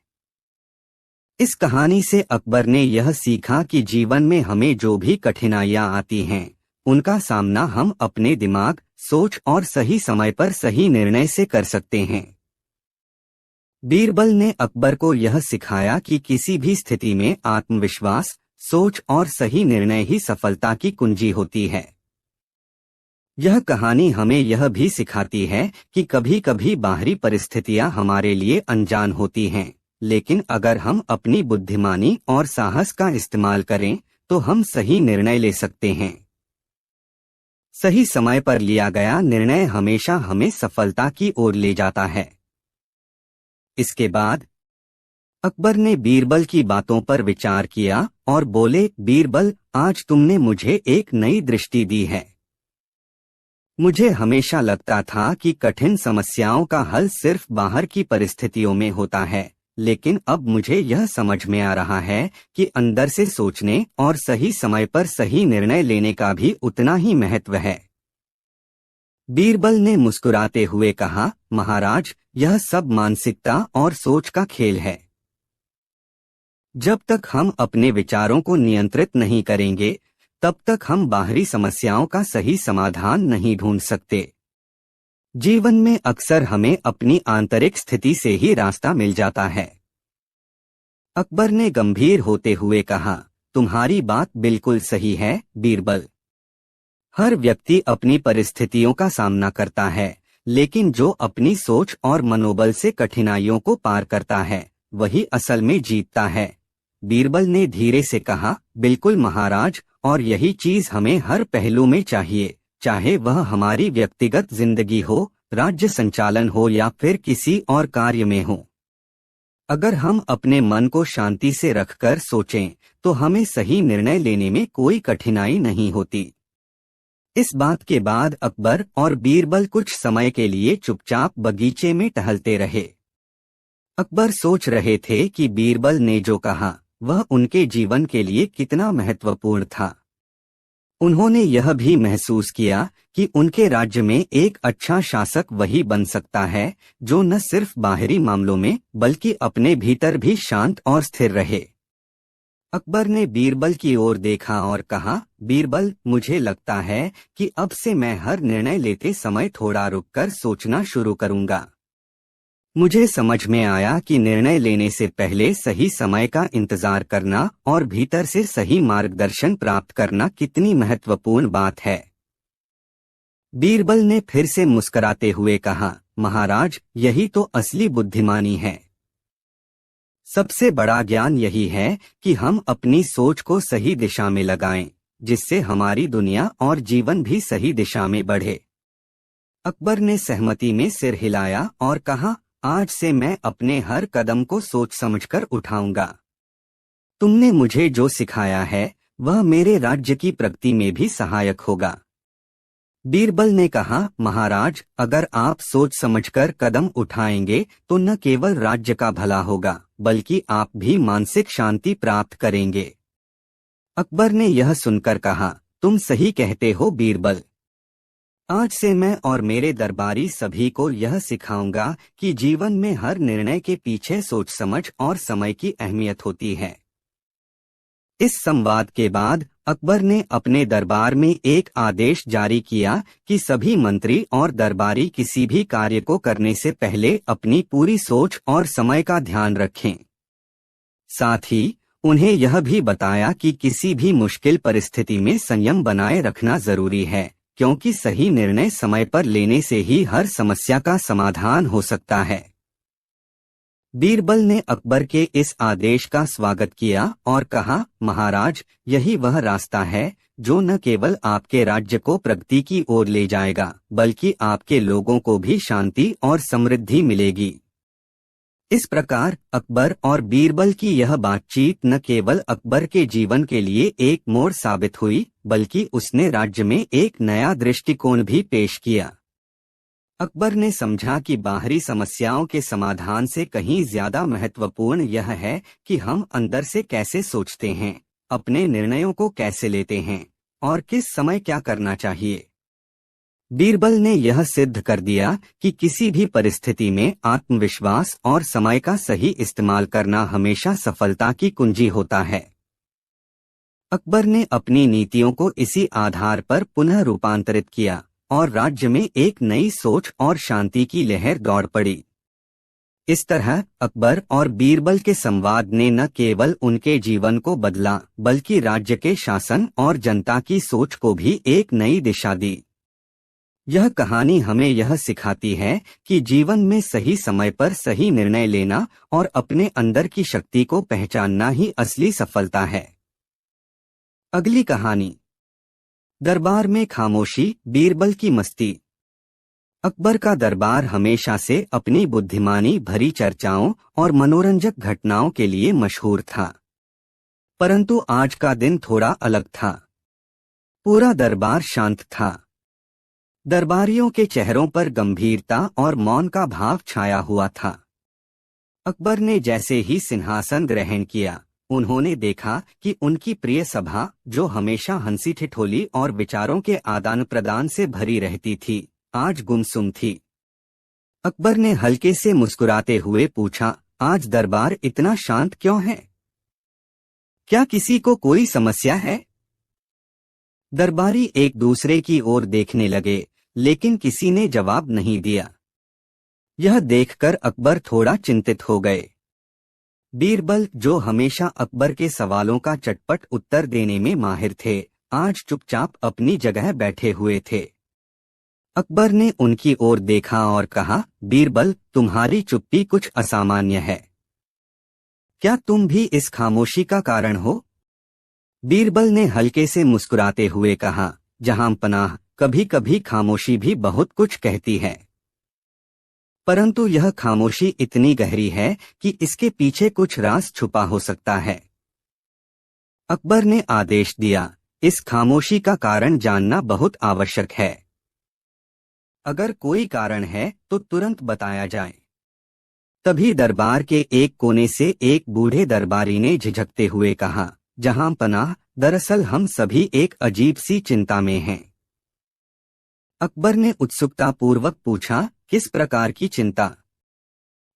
Speaker 1: इस कहानी से अकबर ने यह सीखा कि जीवन में हमें जो भी कठिनाइयाँ आती हैं, उनका सामना हम अपने दिमाग, सोच और सही समय पर सही निर्णय से कर सकते हैं। बीरबल ने अकबर को यह सिखाया कि किसी भी स्थिति में आत्मविश्वास, सोच और सही निर्णय ही सफलता की कुंजी होती है। यह कहानी हमें यह भी सिखाती है कि कभी कभी बाहरी परिस्थितियां हमारे लिए अनजान होती हैं, लेकिन अगर हम अपनी बुद्धिमानी और साहस का इस्तेमाल करें तो हम सही निर्णय ले सकते हैं। सही समय पर लिया गया निर्णय हमेशा हमें सफलता की ओर ले जाता है। इसके बाद अकबर ने बीरबल की बातों पर विचार किया और बोले, बीरबल, आज तुमने मुझे एक नई दृष्टि दी है। मुझे हमेशा लगता था कि कठिन समस्याओं का हल सिर्फ बाहर की परिस्थितियों में होता है, लेकिन अब मुझे यह समझ में आ रहा है कि अंदर से सोचने और सही समय पर सही निर्णय लेने का भी उतना ही महत्व है। बीरबल ने मुस्कुराते हुए कहा, महाराज, यह सब मानसिकता और सोच का खेल है। जब तक हम अपने विचारों को नियंत्रित नहीं करेंगे, तब तक हम बाहरी समस्याओं का सही समाधान नहीं ढूंढ सकते। जीवन में अक्सर हमें अपनी आंतरिक स्थिति से ही रास्ता मिल जाता है। अकबर ने गंभीर होते हुए कहा, तुम्हारी बात बिल्कुल सही है बीरबल। हर व्यक्ति अपनी परिस्थितियों का सामना करता है, लेकिन जो अपनी सोच और मनोबल से कठिनाइयों को पार करता है, वही असल में जीतता है। बीरबल ने धीरे से कहा, बिल्कुल महाराज, और यही चीज हमें हर पहलू में चाहिए, चाहे वह हमारी व्यक्तिगत जिंदगी हो, राज्य संचालन हो या फिर किसी और कार्य में हो। अगर हम अपने मन को शांति से रखकर सोचें, तो हमें सही निर्णय लेने में कोई कठिनाई नहीं होती। इस बात के बाद अकबर और बीरबल कुछ समय के लिए चुपचाप बगीचे में टहलते रहे। अकबर सोच रहे थे कि बीरबल ने जो कहा वह उनके जीवन के लिए कितना महत्वपूर्ण था। उन्होंने यह भी महसूस किया कि उनके राज्य में एक अच्छा शासक वही बन सकता है जो न सिर्फ बाहरी मामलों में बल्कि अपने भीतर भी शांत और स्थिर रहे। अकबर ने बीरबल की ओर देखा और कहा, बीरबल, मुझे लगता है कि अब से मैं हर निर्णय लेते समय थोड़ा रुककर सोचना शुरू करूंगा। मुझे समझ में आया कि निर्णय लेने से पहले सही समय का इंतजार करना और भीतर से सही मार्गदर्शन प्राप्त करना कितनी महत्वपूर्ण बात है। बीरबल ने फिर से मुस्कुराते हुए कहा, महाराज, यही तो असली बुद्धिमानी है। सबसे बड़ा ज्ञान यही है कि हम अपनी सोच को सही दिशा में लगाएं, जिससे हमारी दुनिया और जीवन भी सही दिशा में बढ़े। अकबर ने सहमति में सिर हिलाया और कहा, आज से मैं अपने हर कदम को सोच समझकर उठाऊंगा। तुमने मुझे जो सिखाया है वह मेरे राज्य की प्रगति में भी सहायक होगा। बीरबल ने कहा, महाराज, अगर आप सोच समझकर कदम उठाएंगे तो न केवल राज्य का भला होगा बल्कि आप भी मानसिक शांति प्राप्त करेंगे। अकबर ने यह सुनकर कहा, तुम सही कहते हो बीरबल। आज से मैं और मेरे दरबारी सभी को यह सिखाऊंगा कि जीवन में हर निर्णय के पीछे सोच समझ और समय की अहमियत होती है। इस संवाद के बाद अकबर ने अपने दरबार में एक आदेश जारी किया कि सभी मंत्री और दरबारी किसी भी कार्य को करने से पहले अपनी पूरी सोच और समय का ध्यान रखें। साथ ही उन्हें यह भी बताया कि किसी भी मुश्किल परिस्थिति में संयम बनाए रखना जरूरी है, क्योंकि सही निर्णय समय पर लेने से ही हर समस्या का समाधान हो सकता है। बीरबल ने अकबर के इस आदेश का स्वागत किया और कहा, महाराज, यही वह रास्ता है जो न केवल आपके राज्य को प्रगति की ओर ले जाएगा बल्कि आपके लोगों को भी शांति और समृद्धि मिलेगी। इस प्रकार अकबर और बीरबल की यह बातचीत न केवल अकबर के जीवन के लिए एक मोड़ साबित हुई बल्कि उसने राज्य में एक नया दृष्टिकोण भी पेश किया। अकबर ने समझा कि बाहरी समस्याओं के समाधान से कहीं ज्यादा महत्वपूर्ण यह है कि हम अंदर से कैसे सोचते हैं, अपने निर्णयों को कैसे लेते हैं और किस समय क्या करना चाहिए। बीरबल ने यह सिद्ध कर दिया कि किसी भी परिस्थिति में आत्मविश्वास और समय का सही इस्तेमाल करना हमेशा सफलता की कुंजी होता है। अकबर ने अपनी नीतियों को इसी आधार पर पुनः रूपांतरित किया और राज्य में एक नई सोच और शांति की लहर दौड़ पड़ी। इस तरह अकबर और बीरबल के संवाद ने न केवल उनके जीवन को बदला बल्कि राज्य के शासन और जनता की सोच को भी एक नई दिशा दी। यह कहानी हमें यह सिखाती है कि जीवन में सही समय पर सही निर्णय लेना और अपने अंदर की शक्ति को पहचानना ही असली सफलता है। अगली कहानी, दरबार में खामोशी, बीरबल की मस्ती। अकबर का दरबार हमेशा से अपनी बुद्धिमानी भरी चर्चाओं और मनोरंजक घटनाओं के लिए मशहूर था, परंतु आज का दिन थोड़ा अलग था। पूरा दरबार शांत था। दरबारियों के चेहरों पर गंभीरता और मौन का भाव छाया हुआ था। अकबर ने जैसे ही सिंहासन ग्रहण किया, उन्होंने देखा कि उनकी प्रिय सभा, जो हमेशा हंसी ठिठोली और विचारों के आदान प्रदान से भरी रहती थी, आज गुमसुम थी। अकबर ने हल्के से मुस्कुराते हुए पूछा, आज दरबार इतना शांत क्यों है? क्या किसी को कोई समस्या है? दरबारी एक दूसरे की ओर देखने लगे, लेकिन किसी ने जवाब नहीं दिया। यह देखकर अकबर थोड़ा चिंतित हो गए। बीरबल, जो हमेशा अकबर के सवालों का चटपट उत्तर देने में माहिर थे, आज चुपचाप अपनी जगह बैठे हुए थे। अकबर ने उनकी ओर देखा और कहा, बीरबल, तुम्हारी चुप्पी कुछ असामान्य है। क्या तुम भी इस खामोशी का कारण हो? बीरबल ने हल्के से मुस्कुराते हुए कहा, जहां पनाह, कभी कभी खामोशी भी बहुत कुछ कहती है, परंतु यह खामोशी इतनी गहरी है कि इसके पीछे कुछ राज छुपा हो सकता है। अकबर ने आदेश दिया, इस खामोशी का कारण जानना बहुत आवश्यक है। अगर कोई कारण है तो तुरंत बताया जाए। तभी दरबार के एक कोने से एक बूढ़े दरबारी ने झिझकते हुए कहा, जहां पनाह, दरअसल हम सभी एक अजीब सी चिंता में हैं। अकबर ने उत्सुकता पूर्वक पूछा, किस प्रकार की चिंता?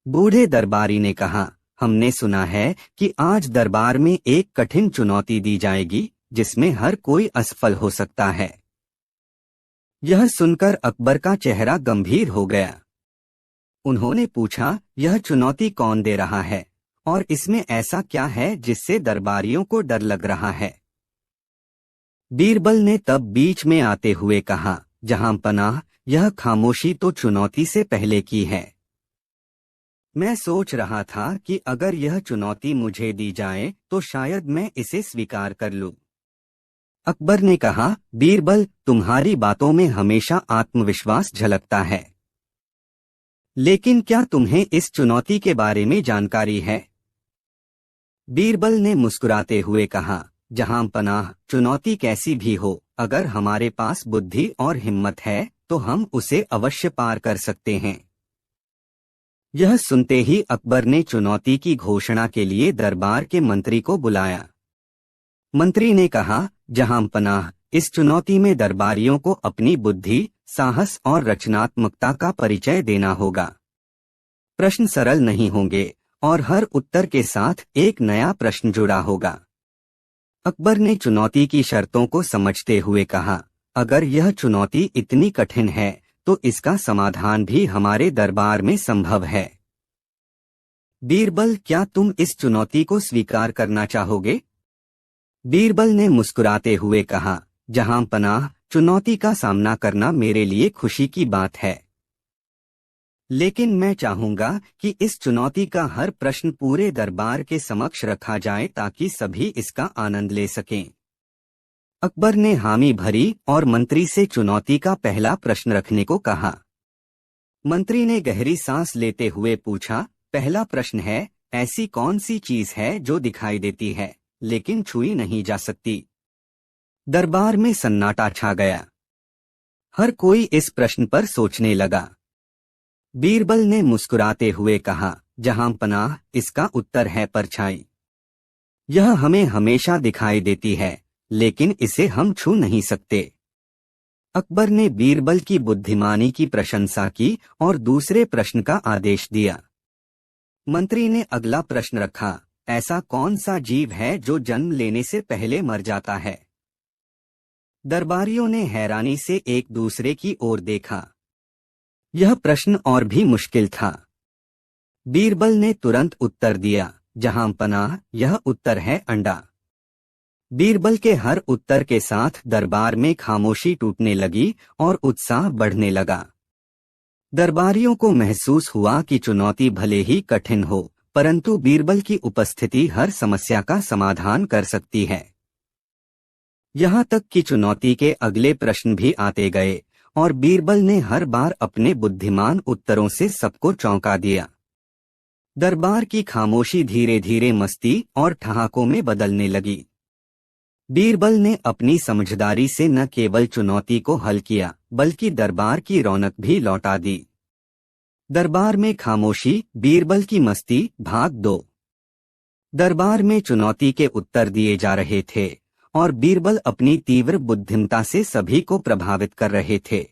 Speaker 1: बूढ़े दरबारी ने कहा, हमने सुना है कि आज दरबार में एक कठिन चुनौती दी जाएगी जिसमें हर कोई असफल हो सकता है। यह सुनकर अकबर का चेहरा गंभीर हो गया। उन्होंने पूछा, यह चुनौती कौन दे रहा है और इसमें ऐसा क्या है जिससे दरबारियों को डर लग रहा है? बीरबल ने तब बीच में आते हुए कहा, जहां पनाह, यह खामोशी तो चुनौती से पहले की है। मैं सोच रहा था कि अगर यह चुनौती मुझे दी जाए तो शायद मैं इसे स्वीकार कर लूं। अकबर ने कहा, बीरबल, तुम्हारी बातों में हमेशा आत्मविश्वास झलकता है, लेकिन क्या तुम्हें इस चुनौती के बारे में जानकारी है? बीरबल ने मुस्कुराते हुए कहा, जहां पनाह, चुनौती कैसी भी हो, अगर हमारे पास बुद्धि और हिम्मत है तो हम उसे अवश्य पार कर सकते हैं। यह सुनते ही अकबर ने चुनौती की घोषणा के लिए दरबार के मंत्री को बुलाया। मंत्री ने कहा, जहां पनाह, इस चुनौती में दरबारियों को अपनी बुद्धि, साहस और रचनात्मकता का परिचय देना होगा। प्रश्न सरल नहीं होंगे और हर उत्तर के साथ एक नया प्रश्न जुड़ा होगा। अकबर ने चुनौती की शर्तों को समझते हुए कहा, अगर यह चुनौती इतनी कठिन है तो इसका समाधान भी हमारे दरबार में संभव है। बीरबल, क्या तुम इस चुनौती को स्वीकार करना चाहोगे? बीरबल ने मुस्कुराते हुए कहा, जहां पनाह, चुनौती का सामना करना मेरे लिए खुशी की बात है, लेकिन मैं चाहूंगा कि इस चुनौती का हर प्रश्न पूरे दरबार के समक्ष रखा जाए ताकि सभी इसका आनंद ले सकें। अकबर ने हामी भरी और मंत्री से चुनौती का पहला प्रश्न रखने को कहा। मंत्री ने गहरी सांस लेते हुए पूछा, पहला प्रश्न है, ऐसी कौन सी चीज है जो दिखाई देती है लेकिन छुई नहीं जा सकती? दरबार में सन्नाटा छा गया। हर कोई इस प्रश्न पर सोचने लगा। बीरबल ने मुस्कुराते हुए कहा, जहां पनाह, इसका उत्तर है परछाई। यह हमें हमेशा दिखाई देती है लेकिन इसे हम छू नहीं सकते। अकबर ने बीरबल की बुद्धिमानी की प्रशंसा की और दूसरे प्रश्न का आदेश दिया। मंत्री ने अगला प्रश्न रखा, ऐसा कौन सा जीव है जो जन्म लेने से पहले मर जाता है? दरबारियों ने हैरानी से एक दूसरे की ओर देखा। यह प्रश्न और भी मुश्किल था। बीरबल ने तुरंत उत्तर दिया, जहां पनाह, यह उत्तर है अंडा। बीरबल के हर उत्तर के साथ दरबार में खामोशी टूटने लगी और उत्साह बढ़ने लगा। दरबारियों को महसूस हुआ कि चुनौती भले ही कठिन हो, परंतु बीरबल की उपस्थिति हर समस्या का समाधान कर सकती है। यहाँ तक कि चुनौती के अगले प्रश्न भी आते गए और बीरबल ने हर बार अपने बुद्धिमान उत्तरों से सबको चौंका दिया। दरबार की खामोशी धीरे धीरे मस्ती और ठहाकों में बदलने लगी। बीरबल ने अपनी समझदारी से न केवल चुनौती को हल किया बल्कि दरबार की रौनक भी लौटा दी। दरबार में खामोशी, बीरबल की मस्ती, भाग 2। दरबार में चुनौती के उत्तर दिए जा रहे थे और बीरबल अपनी तीव्र बुद्धिमत्ता से सभी को प्रभावित कर रहे थे।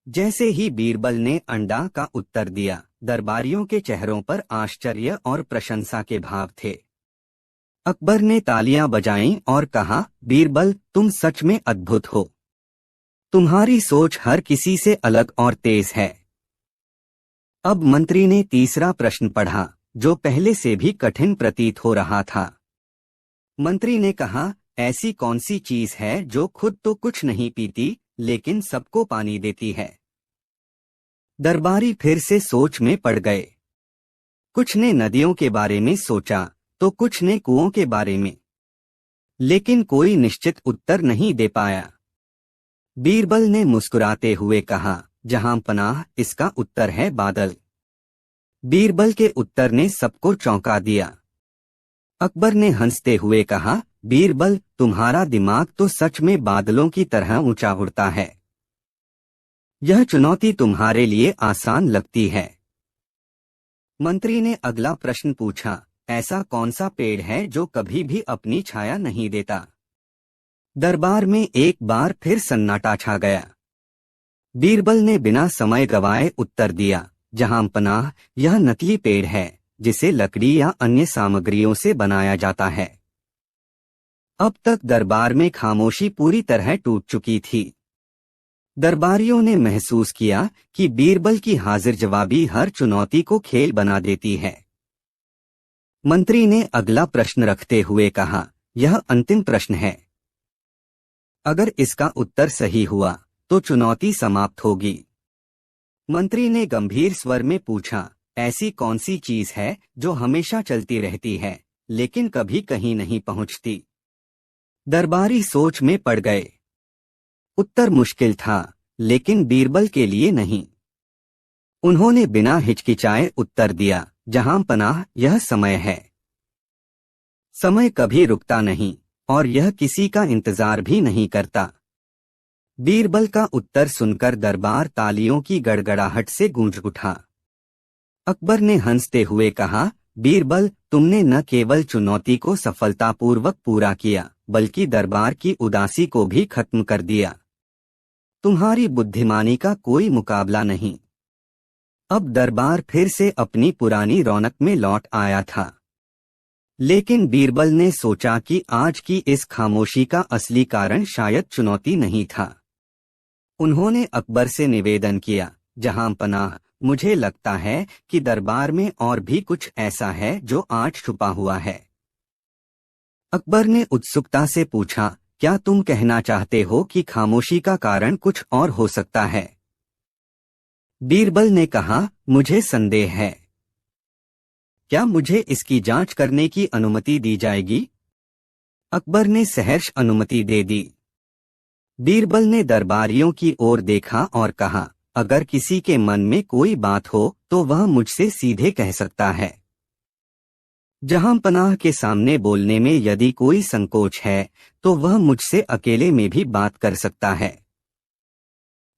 Speaker 1: जैसे ही बीरबल ने अंडा का उत्तर दिया, दरबारियों के चेहरों पर आश्चर्य और प्रशंसा के भाव थे। अकबर ने तालियां बजाईं और कहा, बीरबल, तुम सच में अद्भुत हो। तुम्हारी सोच हर किसी से अलग और तेज है। अब मंत्री ने तीसरा प्रश्न पढ़ा, जो पहले से भी कठिन प्रतीत हो रहा था। मंत्री ने कहा, ऐसी कौन सी चीज है जो खुद तो कुछ नहीं पीती लेकिन सबको पानी देती है? दरबारी फिर से सोच में पड़ गए। कुछ ने नदियों के बारे में सोचा तो कुछ ने कुओं के बारे में, लेकिन कोई निश्चित उत्तर नहीं दे पाया। बीरबल ने मुस्कुराते हुए कहा, जहां पनाह, इसका उत्तर है बादल। बीरबल के उत्तर ने सबको चौंका दिया। अकबर ने हंसते हुए कहा, बीरबल, तुम्हारा दिमाग तो सच में बादलों की तरह ऊंचा उड़ता है। यह चुनौती तुम्हारे लिए आसान लगती है। मंत्री ने अगला प्रश्न पूछा, ऐसा कौन सा पेड़ है जो कभी भी अपनी छाया नहीं देता? दरबार में एक बार फिर सन्नाटा छा गया। बीरबल ने बिना समय गवाए उत्तर दिया, जहां पनाह, यह नकली पेड़ है जिसे लकड़ी या अन्य सामग्रियों से बनाया जाता है। अब तक दरबार में खामोशी पूरी तरह टूट चुकी थी। दरबारियों ने महसूस किया कि बीरबल की हाजिर जवाबी हर चुनौती को खेल बना देती है। मंत्री ने अगला प्रश्न रखते हुए कहा, यह अंतिम प्रश्न है। अगर इसका उत्तर सही हुआ तो चुनौती समाप्त होगी। मंत्री ने गंभीर स्वर में पूछा, ऐसी कौन सी चीज है जो हमेशा चलती रहती है लेकिन कभी कहीं नहीं पहुंचती? दरबारी सोच में पड़ गए। उत्तर मुश्किल था, लेकिन बीरबल के लिए नहीं। उन्होंने बिना हिचकिचाए उत्तर दिया, जहां पनाह, यह समय है। समय कभी रुकता नहीं और यह किसी का इंतजार भी नहीं करता। बीरबल का उत्तर सुनकर दरबार तालियों की गड़गड़ाहट से गूंज उठा। अकबर ने हंसते हुए कहा, बीरबल, तुमने न केवल चुनौती को सफलतापूर्वक पूरा किया बल्कि दरबार की उदासी को भी खत्म कर दिया। तुम्हारी बुद्धिमानी का कोई मुकाबला नहीं। अब दरबार फिर से अपनी पुरानी रौनक में लौट आया था। लेकिन बीरबल ने सोचा कि आज की इस खामोशी का असली कारण शायद चुनौती नहीं था। उन्होंने अकबर से निवेदन किया, जहां पनाह, मुझे लगता है कि दरबार में और भी कुछ ऐसा है जो आज छुपा हुआ है। अकबर ने उत्सुकता से पूछा, क्या तुम कहना चाहते हो कि खामोशी का कारण कुछ और हो सकता है? बीरबल ने कहा, मुझे संदेह है। क्या मुझे इसकी जांच करने की अनुमति दी जाएगी? अकबर ने सहर्ष अनुमति दे दी। बीरबल ने दरबारियों की ओर देखा और कहा, अगर किसी के मन में कोई बात हो तो वह मुझसे सीधे कह सकता है। जहां पनाह के सामने बोलने में यदि कोई संकोच है तो वह मुझसे अकेले में भी बात कर सकता है।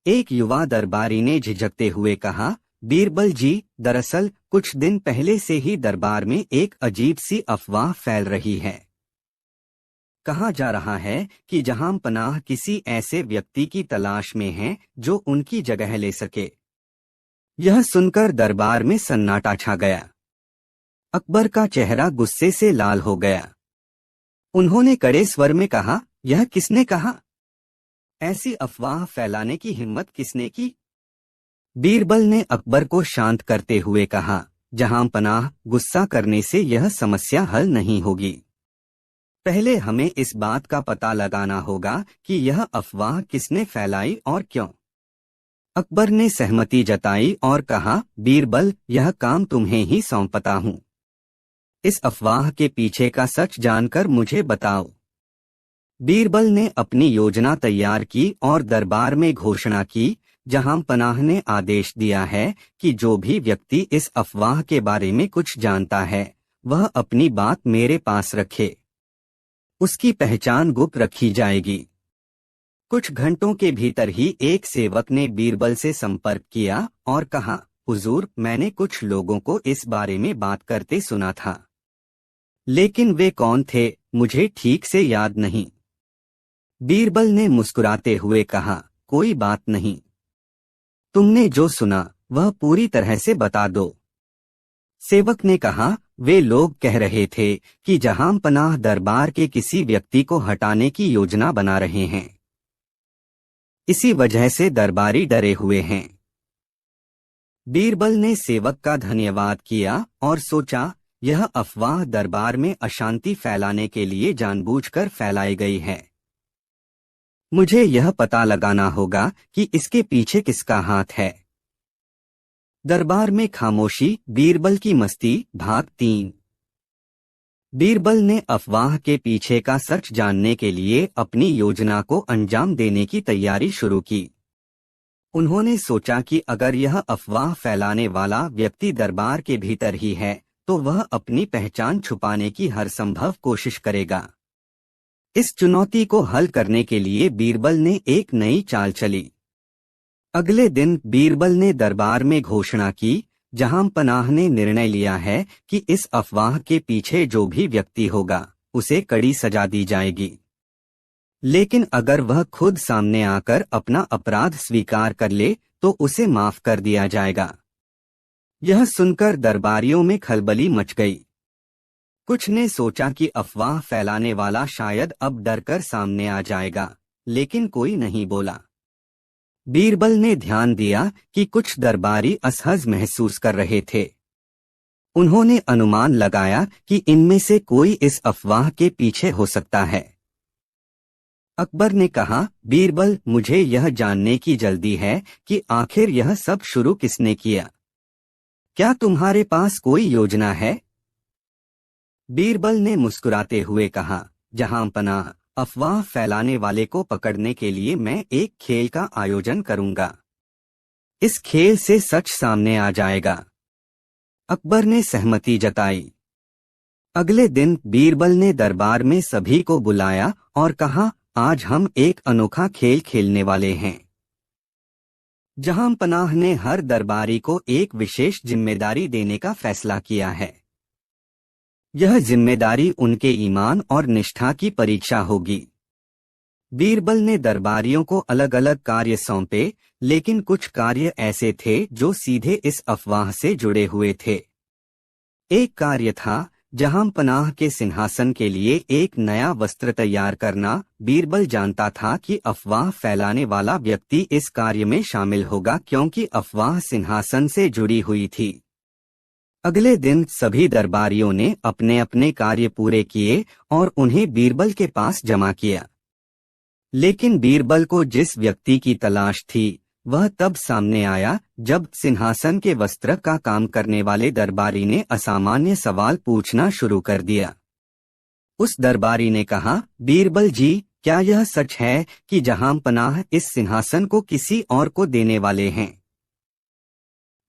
Speaker 1: एक युवा दरबारी ने झिझकते हुए कहा, बीरबल जी, दरअसल कुछ दिन पहले से ही दरबार में एक अजीब सी अफवाह फैल रही है। कहा जा रहा है कि जहां पनाह किसी ऐसे व्यक्ति की तलाश में है जो उनकी जगह ले सके। यह सुनकर दरबार में सन्नाटा छा गया। अकबर का चेहरा गुस्से से लाल हो गया। उन्होंने कड़े स्वर में कहा, यह किसने कहा? ऐसी अफवाह फैलाने की हिम्मत किसने की? बीरबल ने अकबर को शांत करते हुए कहा, जहां पनाह, गुस्सा करने से यह समस्या हल नहीं होगी। पहले हमें इस बात का पता लगाना होगा कि यह अफवाह किसने फैलाई और क्यों। अकबर ने सहमति जताई और कहा, बीरबल, यह काम तुम्हें ही सौंपता हूं। इस अफवाह के पीछे का सच जानकर मुझे बताओ। बीरबल ने अपनी योजना तैयार की और दरबार में घोषणा की, जहां पनाह ने आदेश दिया है कि जो भी व्यक्ति इस अफवाह के बारे में कुछ जानता है वह अपनी बात मेरे पास रखे। उसकी पहचान गुप्त रखी जाएगी। कुछ घंटों के भीतर ही एक सेवक ने बीरबल से संपर्क किया और कहा, हुजूर, मैंने कुछ लोगों को इस बारे में बात करते सुना था, लेकिन वे कौन थे मुझे ठीक से याद नहीं। बीरबल ने मुस्कुराते हुए कहा, कोई बात नहीं, तुमने जो सुना वह पूरी तरह से बता दो। सेवक ने कहा, वे लोग कह रहे थे कि जहां पनाह दरबार के किसी व्यक्ति को हटाने की योजना बना रहे हैं। इसी वजह से दरबारी डरे हुए हैं। बीरबल ने सेवक का धन्यवाद किया और सोचा, यह अफवाह दरबार में अशांति फैलाने के लिए जानबूझकर फैलाई गई है। मुझे यह पता लगाना होगा कि इसके पीछे किसका हाथ है। दरबार में खामोशी, बीरबल की मस्ती, भाग 3। बीरबल ने अफवाह के पीछे का सच जानने के लिए अपनी योजना को अंजाम देने की तैयारी शुरू की। उन्होंने सोचा कि अगर यह अफवाह फैलाने वाला व्यक्ति दरबार के भीतर ही है तो वह अपनी पहचान छुपाने की हर संभव कोशिश करेगा। इस चुनौती को हल करने के लिए बीरबल ने एक नई चाल चली। अगले दिन बीरबल ने दरबार में घोषणा की, जहां पनाह ने निर्णय लिया है कि इस अफवाह के पीछे जो भी व्यक्ति होगा उसे कड़ी सजा दी जाएगी, लेकिन अगर वह खुद सामने आकर अपना अपराध स्वीकार कर ले तो उसे माफ कर दिया जाएगा। यह सुनकर दरबारियों में खलबली मच गई। कुछ ने सोचा कि अफवाह फैलाने वाला शायद अब डरकर सामने आ जाएगा, लेकिन कोई नहीं बोला। बीरबल ने ध्यान दिया कि कुछ दरबारी असहज महसूस कर रहे थे। उन्होंने अनुमान लगाया कि इनमें से कोई इस अफवाह के पीछे हो सकता है। अकबर ने कहा, बीरबल, मुझे यह जानने की जल्दी है कि आखिर यह सब शुरू किसने किया। क्या तुम्हारे पास कोई योजना है? बीरबल ने मुस्कुराते हुए कहा, जहां पनाह, अफवाह फैलाने वाले को पकड़ने के लिए मैं एक खेल का आयोजन करूंगा। इस खेल से सच सामने आ जाएगा। अकबर ने सहमति जताई। अगले दिन बीरबल ने दरबार में सभी को बुलाया और कहा, आज हम एक अनोखा खेल खेलने वाले हैं। जहां पनाह ने हर दरबारी को एक विशेष जिम्मेदारी देने का फैसला किया है। यह जिम्मेदारी उनके ईमान और निष्ठा की परीक्षा होगी। बीरबल ने दरबारियों को अलग अलग कार्य सौंपे, लेकिन कुछ कार्य ऐसे थे जो सीधे इस अफवाह से जुड़े हुए थे। एक कार्य था जहां पनाह के सिंहासन के लिए एक नया वस्त्र तैयार करना। बीरबल जानता था कि अफवाह फैलाने वाला व्यक्ति इस कार्य में शामिल होगा, क्योंकि अफवाह सिंहासन से जुड़ी हुई थी। अगले दिन सभी दरबारियों ने अपने अपने कार्य पूरे किए और उन्हें बीरबल के पास जमा किया। लेकिन बीरबल को जिस व्यक्ति की तलाश थी वह तब सामने आया जब सिंहासन के वस्त्र का काम करने वाले दरबारी ने असामान्य सवाल पूछना शुरू कर दिया। उस दरबारी ने कहा, बीरबल जी, क्या यह सच है कि जहां पनाह इस सिंहासन को किसी और को देने वाले हैं?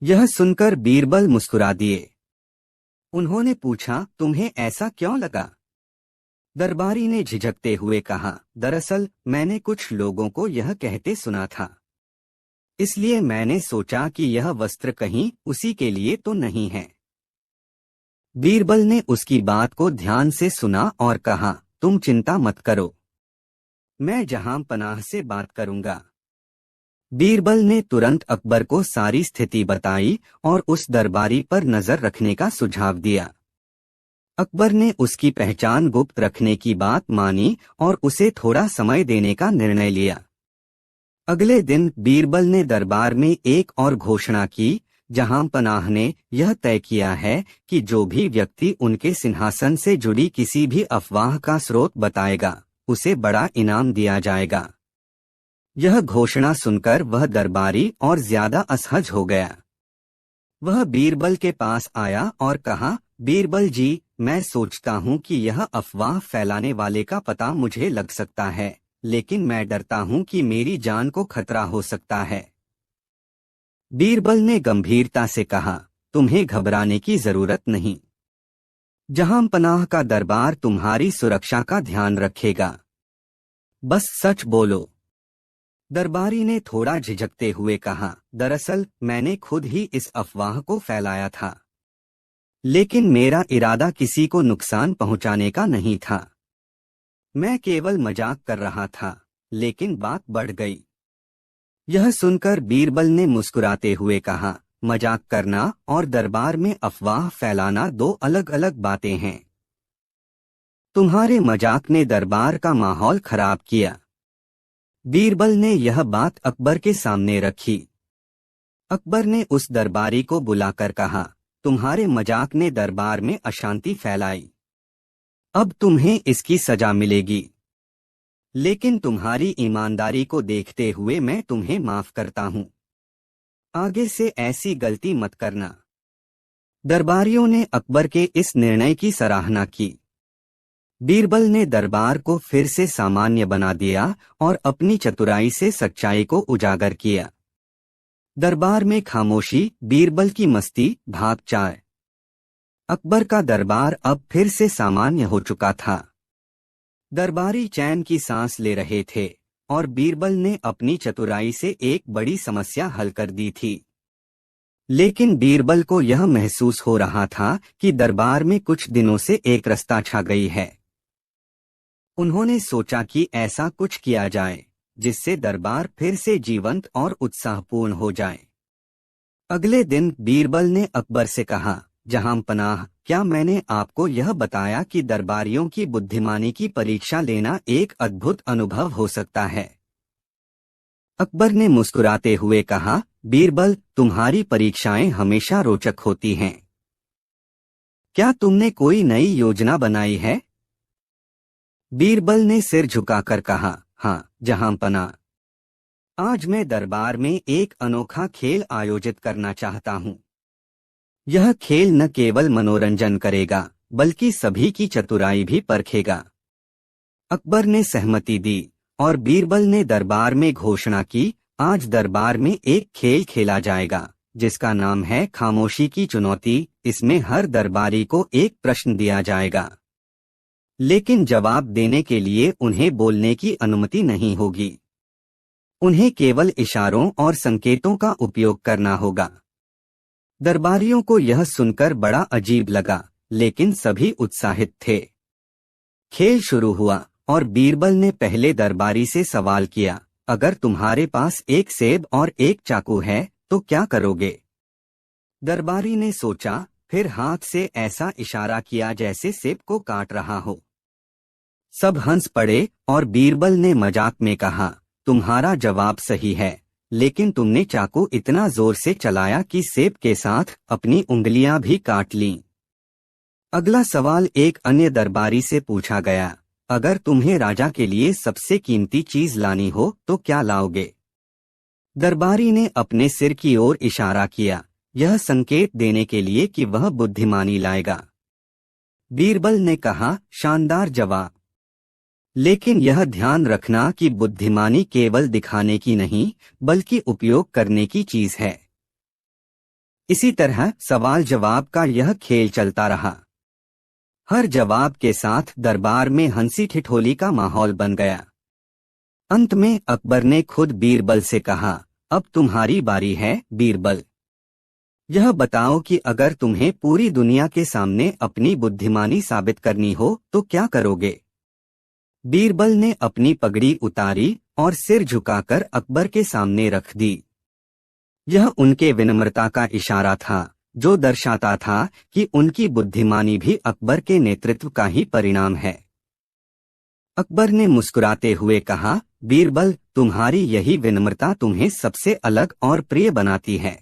Speaker 1: यह सुनकर बीरबल मुस्कुरा दिए। उन्होंने पूछा, तुम्हें ऐसा क्यों लगा? दरबारी ने झिझकते हुए कहा, दरअसल मैंने कुछ लोगों को यह कहते सुना था, इसलिए मैंने सोचा कि यह वस्त्र कहीं उसी के लिए तो नहीं है। बीरबल ने उसकी बात को ध्यान से सुना और कहा, तुम चिंता मत करो, मैं जहां पनाह से बात करूंगा। बीरबल ने तुरंत अकबर को सारी स्थिति बताई और उस दरबारी पर नजर रखने का सुझाव दिया। अकबर ने उसकी पहचान गुप्त रखने की बात मानी और उसे थोड़ा समय देने का निर्णय लिया। अगले दिन बीरबल ने दरबार में एक और घोषणा की, जहां पनाह ने यह तय किया है कि जो भी व्यक्ति उनके सिंहासन से जुड़ी किसी भी अफवाह का स्रोत बताएगा उसे बड़ा इनाम दिया जाएगा। यह घोषणा सुनकर वह दरबारी और ज्यादा असहज हो गया। वह बीरबल के पास आया और कहा, बीरबल जी, मैं सोचता हूँ कि यह अफवाह फैलाने वाले का पता मुझे लग सकता है, लेकिन मैं डरता हूँ कि मेरी जान को खतरा हो सकता है। बीरबल ने गंभीरता से कहा, तुम्हें घबराने की जरूरत नहीं। जहां पनाह का दरबार तुम्हारी सुरक्षा का ध्यान रखेगा। बस सच बोलो। दरबारी ने थोड़ा झिझकते हुए कहा, दरअसल मैंने खुद ही इस अफवाह को फैलाया था, लेकिन मेरा इरादा किसी को नुकसान पहुंचाने का नहीं था। मैं केवल मजाक कर रहा था, लेकिन बात बढ़ गई। यह सुनकर बीरबल ने मुस्कुराते हुए कहा, मजाक करना और दरबार में अफवाह फैलाना दो अलग अलग बातें हैं। तुम्हारे मजाक ने दरबार का माहौल खराब किया। बीरबल ने यह बात अकबर के सामने रखी। अकबर ने उस दरबारी को बुलाकर कहा, तुम्हारे मजाक ने दरबार में अशांति फैलाई। अब तुम्हें इसकी सजा मिलेगी, लेकिन तुम्हारी ईमानदारी को देखते हुए मैं तुम्हें माफ करता हूँ। आगे से ऐसी गलती मत करना। दरबारियों ने अकबर के इस निर्णय की सराहना की। बीरबल ने दरबार को फिर से सामान्य बना दिया और अपनी चतुराई से सच्चाई को उजागर किया। दरबार में खामोशी, बीरबल की मस्ती, भाग चाय। अकबर का दरबार अब फिर से सामान्य हो चुका था। दरबारी चैन की सांस ले रहे थे और बीरबल ने अपनी चतुराई से एक बड़ी समस्या हल कर दी थी। लेकिन बीरबल को यह महसूस हो रहा था कि दरबार में कुछ दिनों से एक रास्ता छा गई है। उन्होंने सोचा कि ऐसा कुछ किया जाए जिससे दरबार फिर से जीवंत और उत्साहपूर्ण हो जाए। अगले दिन बीरबल ने अकबर से कहा, जहां पनाह, क्या मैंने आपको यह बताया कि दरबारियों की बुद्धिमानी की परीक्षा लेना एक अद्भुत अनुभव हो सकता है? अकबर ने मुस्कुराते हुए कहा, बीरबल, तुम्हारी परीक्षाएं हमेशा रोचक होती हैं। क्या तुमने कोई नई योजना बनाई है? बीरबल ने सिर झुकाकर कहा, हाँ जहांपना। आज मैं दरबार में एक अनोखा खेल आयोजित करना चाहता हूँ। यह खेल न केवल मनोरंजन करेगा बल्कि सभी की चतुराई भी परखेगा। अकबर ने सहमति दी और बीरबल ने दरबार में घोषणा की, आज दरबार में एक खेल खेला जाएगा जिसका नाम है खामोशी की चुनौती। इसमें हर दरबारी को एक प्रश्न दिया जाएगा, लेकिन जवाब देने के लिए उन्हें बोलने की अनुमति नहीं होगी। उन्हें केवल इशारों और संकेतों का उपयोग करना होगा। दरबारियों को यह सुनकर बड़ा अजीब लगा, लेकिन सभी उत्साहित थे। खेल शुरू हुआ और बीरबल ने पहले दरबारी से सवाल किया, अगर तुम्हारे पास एक सेब और एक चाकू है तो क्या करोगे? दरबारी ने सोचा, फिर हाथ से ऐसा इशारा किया जैसे सेब को काट रहा हो। सब हंस पड़े और बीरबल ने मजाक में कहा, तुम्हारा जवाब सही है, लेकिन तुमने चाकू इतना जोर से चलाया कि सेब के साथ अपनी उंगलियां भी काट लीं। अगला सवाल एक अन्य दरबारी से पूछा गया, अगर तुम्हें राजा के लिए सबसे कीमती चीज लानी हो तो क्या लाओगे? दरबारी ने अपने सिर की ओर इशारा किया, यह संकेत देने के लिए कि वह बुद्धिमानी लाएगा। बीरबल ने कहा, शानदार जवाब, लेकिन यह ध्यान रखना कि बुद्धिमानी केवल दिखाने की नहीं बल्कि उपयोग करने की चीज है। इसी तरह सवाल जवाब का यह खेल चलता रहा। हर जवाब के साथ दरबार में हंसी ठिठोली का माहौल बन गया। अंत में अकबर ने खुद बीरबल से कहा, अब तुम्हारी बारी है बीरबल। यह बताओ कि अगर तुम्हें पूरी दुनिया के सामने अपनी बुद्धिमानी साबित करनी हो तो क्या करोगे? बीरबल ने अपनी पगड़ी उतारी और सिर झुकाकर अकबर के सामने रख दी। यह उनके विनम्रता का इशारा था, जो दर्शाता था कि उनकी बुद्धिमानी भी अकबर के नेतृत्व का ही परिणाम है। अकबर ने मुस्कुराते हुए कहा, बीरबल, तुम्हारी यही विनम्रता तुम्हें सबसे अलग और प्रिय बनाती है।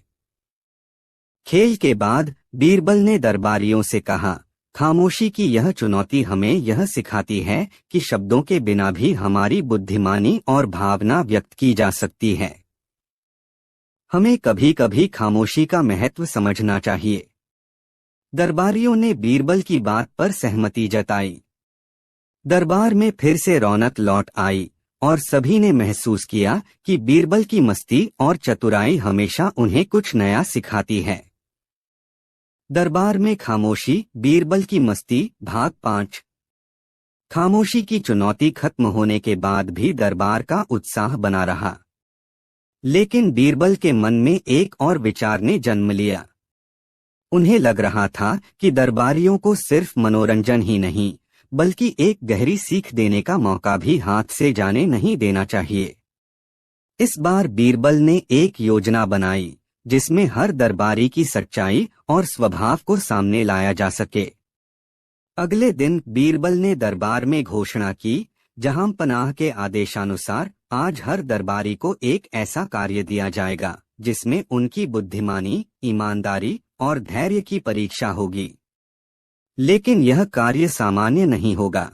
Speaker 1: खेल के बाद बीरबल ने दरबारियों से कहा, खामोशी की यह चुनौती हमें यह सिखाती है कि शब्दों के बिना भी हमारी बुद्धिमानी और भावना व्यक्त की जा सकती है। हमें कभी कभी खामोशी का महत्व समझना चाहिए। दरबारियों ने बीरबल की बात पर सहमति जताई। दरबार में फिर से रौनक लौट आई और सभी ने महसूस किया कि बीरबल की मस्ती और चतुराई हमेशा उन्हें कुछ नया सिखाती है। दरबार में खामोशी, बीरबल की मस्ती, भाग 5। खामोशी की चुनौती खत्म होने के बाद भी दरबार का उत्साह बना रहा, लेकिन बीरबल के मन में एक और विचार ने जन्म लिया। उन्हें लग रहा था कि दरबारियों को सिर्फ मनोरंजन ही नहीं बल्कि एक गहरी सीख देने का मौका भी हाथ से जाने नहीं देना चाहिए। इस बार बीरबल ने एक योजना बनाई जिसमें हर दरबारी की सच्चाई और स्वभाव को सामने लाया जा सके। अगले दिन बीरबल ने दरबार में घोषणा की, जहां पनाह के आदेशानुसार आज हर दरबारी को एक ऐसा कार्य दिया जाएगा जिसमें उनकी बुद्धिमानी, ईमानदारी और धैर्य की परीक्षा होगी। लेकिन यह कार्य सामान्य नहीं होगा।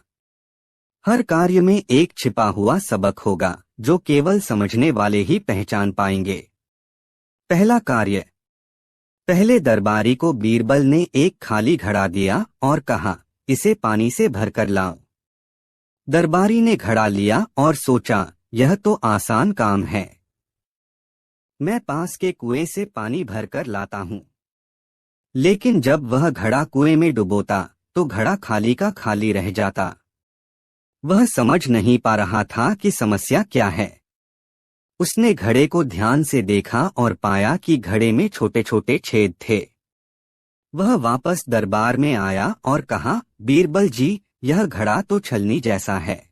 Speaker 1: हर कार्य में एक छिपा हुआ सबक होगा जो केवल समझने वाले ही पहचान पाएंगे। पहला कार्य। पहले दरबारी को बीरबल ने एक खाली घड़ा दिया और कहा, इसे पानी से भरकर लाओ। दरबारी ने घड़ा लिया और सोचा, यह तो आसान काम है। मैं पास के कुएं से पानी भरकर लाता हूँ। लेकिन जब वह घड़ा कुएं में डुबोता तो घड़ा खाली का खाली रह जाता। वह समझ नहीं पा रहा था कि समस्या क्या है। उसने घड़े को ध्यान से देखा और पाया कि घड़े में छोटे छोटे छेद थे। वह वापस दरबार में आया और कहा, बीरबल जी, यह घड़ा तो छलनी जैसा है।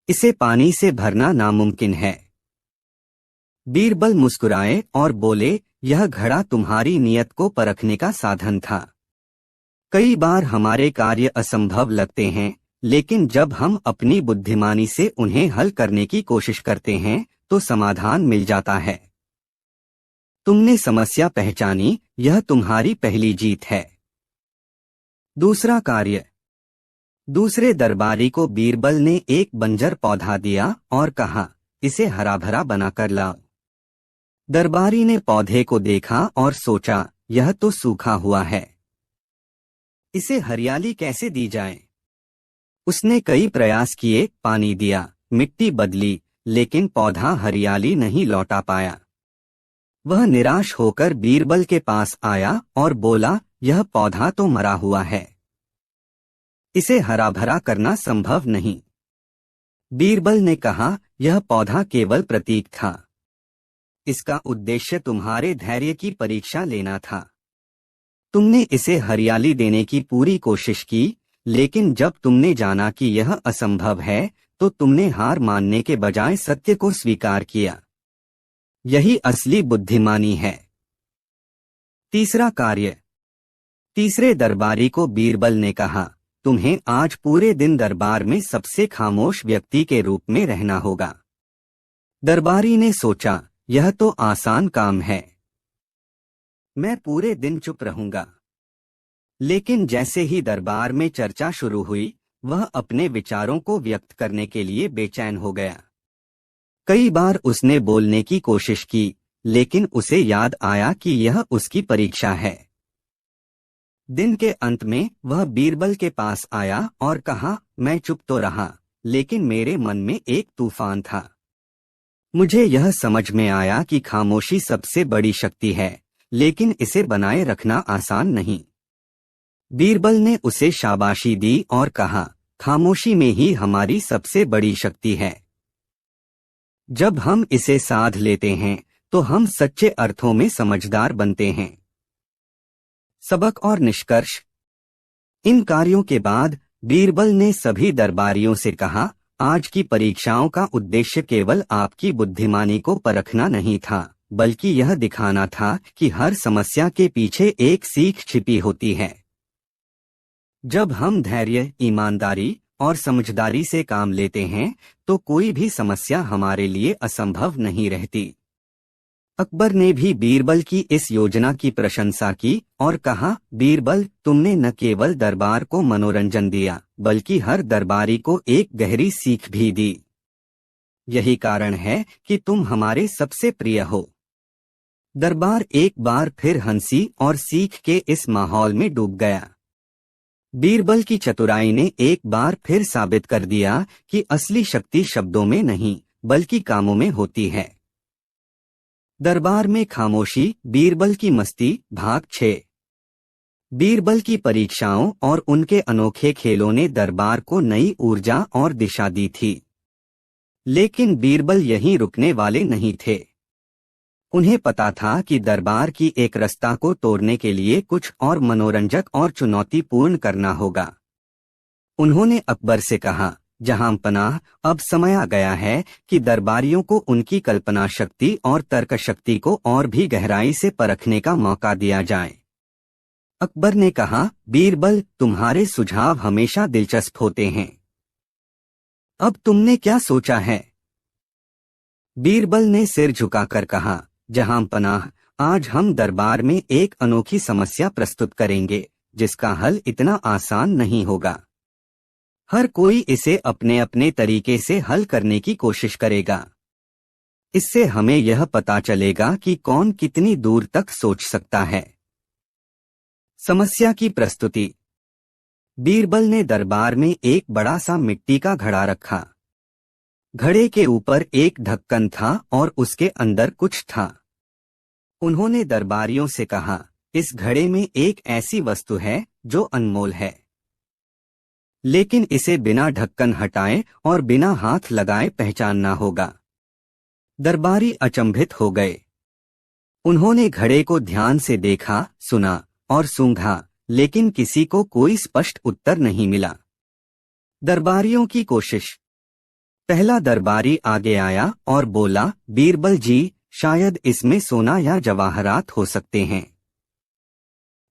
Speaker 1: इसे पानी से भरना नामुमकिन है। बीरबल मुस्कुराए और बोले, यह घड़ा तुम्हारी नियत को परखने का साधन था। कई बार हमारे कार्य असंभव लगते हैं, लेकिन जब हम अपनी बुद्धिमानी से उन्हें हल करने की कोशिश करते हैं तो समाधान मिल जाता है। तुमने समस्या पहचानी, यह तुम्हारी पहली जीत है। दूसरा कार्य। दूसरे दरबारी को बीरबल ने एक बंजर पौधा दिया और कहा, इसे हरा भरा बनाकर लाओ। दरबारी ने पौधे को देखा और सोचा, यह तो सूखा हुआ है, इसे हरियाली कैसे दी जाए। उसने कई प्रयास किए, पानी दिया, मिट्टी बदली, लेकिन पौधा हरियाली नहीं लौटा पाया। वह निराश होकर बीरबल के पास आया और बोला, यह पौधा तो मरा हुआ है, इसे हरा भरा करना संभव नहीं। बीरबल ने कहा, यह पौधा केवल प्रतीक था, इसका उद्देश्य तुम्हारे धैर्य की परीक्षा लेना था। तुमने इसे हरियाली देने की पूरी कोशिश की, लेकिन जब तुमने जाना कि यह असंभव है तो तुमने हार मानने के बजाय सत्य को स्वीकार किया। यही असली बुद्धिमानी है। तीसरा कार्य। तीसरे दरबारी को बीरबल ने कहा, तुम्हें आज पूरे दिन दरबार में सबसे खामोश व्यक्ति के रूप में रहना होगा। दरबारी ने सोचा, यह तो आसान काम है, मैं पूरे दिन चुप रहूंगा। लेकिन जैसे ही दरबार में चर्चा शुरू हुई, वह अपने विचारों को व्यक्त करने के लिए बेचैन हो गया। कई बार उसने बोलने की कोशिश की, लेकिन उसे याद आया कि यह उसकी परीक्षा है। दिन के अंत में वह बीरबल के पास आया और कहा, मैं चुप तो रहा, लेकिन मेरे मन में एक तूफान था। मुझे यह समझ में आया कि खामोशी सबसे बड़ी शक्ति है, लेकिन इसे बनाए रखना आसान नहीं। बीरबल ने उसे शाबाशी दी और कहा, खामोशी में ही हमारी सबसे बड़ी शक्ति है। जब हम इसे साध लेते हैं तो हम सच्चे अर्थों में समझदार बनते हैं। सबक और निष्कर्ष। इन कार्यों के बाद बीरबल ने सभी दरबारियों से कहा, आज की परीक्षाओं का उद्देश्य केवल आपकी बुद्धिमानी को परखना नहीं था, बल्कि यह दिखाना था कि हर समस्या के पीछे एक सीख छिपी होती है। जब हम धैर्य, ईमानदारी और समझदारी से काम लेते हैं तो कोई भी समस्या हमारे लिए असंभव नहीं रहती। अकबर ने भी बीरबल की इस योजना की प्रशंसा की और कहा, बीरबल, तुमने न केवल दरबार को मनोरंजन दिया, बल्कि हर दरबारी को एक गहरी सीख भी दी। यही कारण है कि तुम हमारे सबसे प्रिय हो। दरबार एक बार फिर हंसी और सीख के इस माहौल में डूब गया। बीरबल की चतुराई ने एक बार फिर साबित कर दिया कि असली शक्ति शब्दों में नहीं, बल्कि कामों में होती है। दरबार में खामोशी, बीरबल की मस्ती, भाग 6। बीरबल की परीक्षाओं और उनके अनोखे खेलों ने दरबार को नई ऊर्जा और दिशा दी थी। लेकिन बीरबल यहीं रुकने वाले नहीं थे। उन्हें पता था कि दरबार की एक रास्ता को तोड़ने के लिए कुछ और मनोरंजक और चुनौतीपूर्ण करना होगा। उन्होंने अकबर से कहा, जहां पनाह, अब समय आ गया है कि दरबारियों को उनकी कल्पना शक्ति और तर्क शक्ति को और भी गहराई से परखने का मौका दिया जाए। अकबर ने कहा, बीरबल, तुम्हारे सुझाव हमेशा दिलचस्प होते हैं। अब तुमने क्या सोचा है? बीरबल ने सिर झुकाकर कहा, जहां पनाह, आज हम दरबार में एक अनोखी समस्या प्रस्तुत करेंगे, जिसका हल इतना आसान नहीं होगा। हर कोई इसे अपने अपने तरीके से हल करने की कोशिश करेगा। इससे हमें यह पता चलेगा कि कौन कितनी दूर तक सोच सकता है। समस्या की प्रस्तुति। बीरबल ने दरबार में एक बड़ा सा मिट्टी का घड़ा रखा। घड़े के ऊपर एक ढक्कन था और उसके अंदर कुछ था। उन्होंने दरबारियों से कहा, इस घड़े में एक ऐसी वस्तु है जो अनमोल है, लेकिन इसे बिना ढक्कन हटाए और बिना हाथ लगाए पहचानना होगा। दरबारी अचंभित हो गए। उन्होंने घड़े को ध्यान से देखा, सुना और सूंघा, लेकिन किसी को कोई स्पष्ट उत्तर नहीं मिला। दरबारियों की कोशिश। पहला दरबारी आगे आया और बोला, बीरबल जी, शायद इसमें सोना या जवाहरात हो सकते हैं।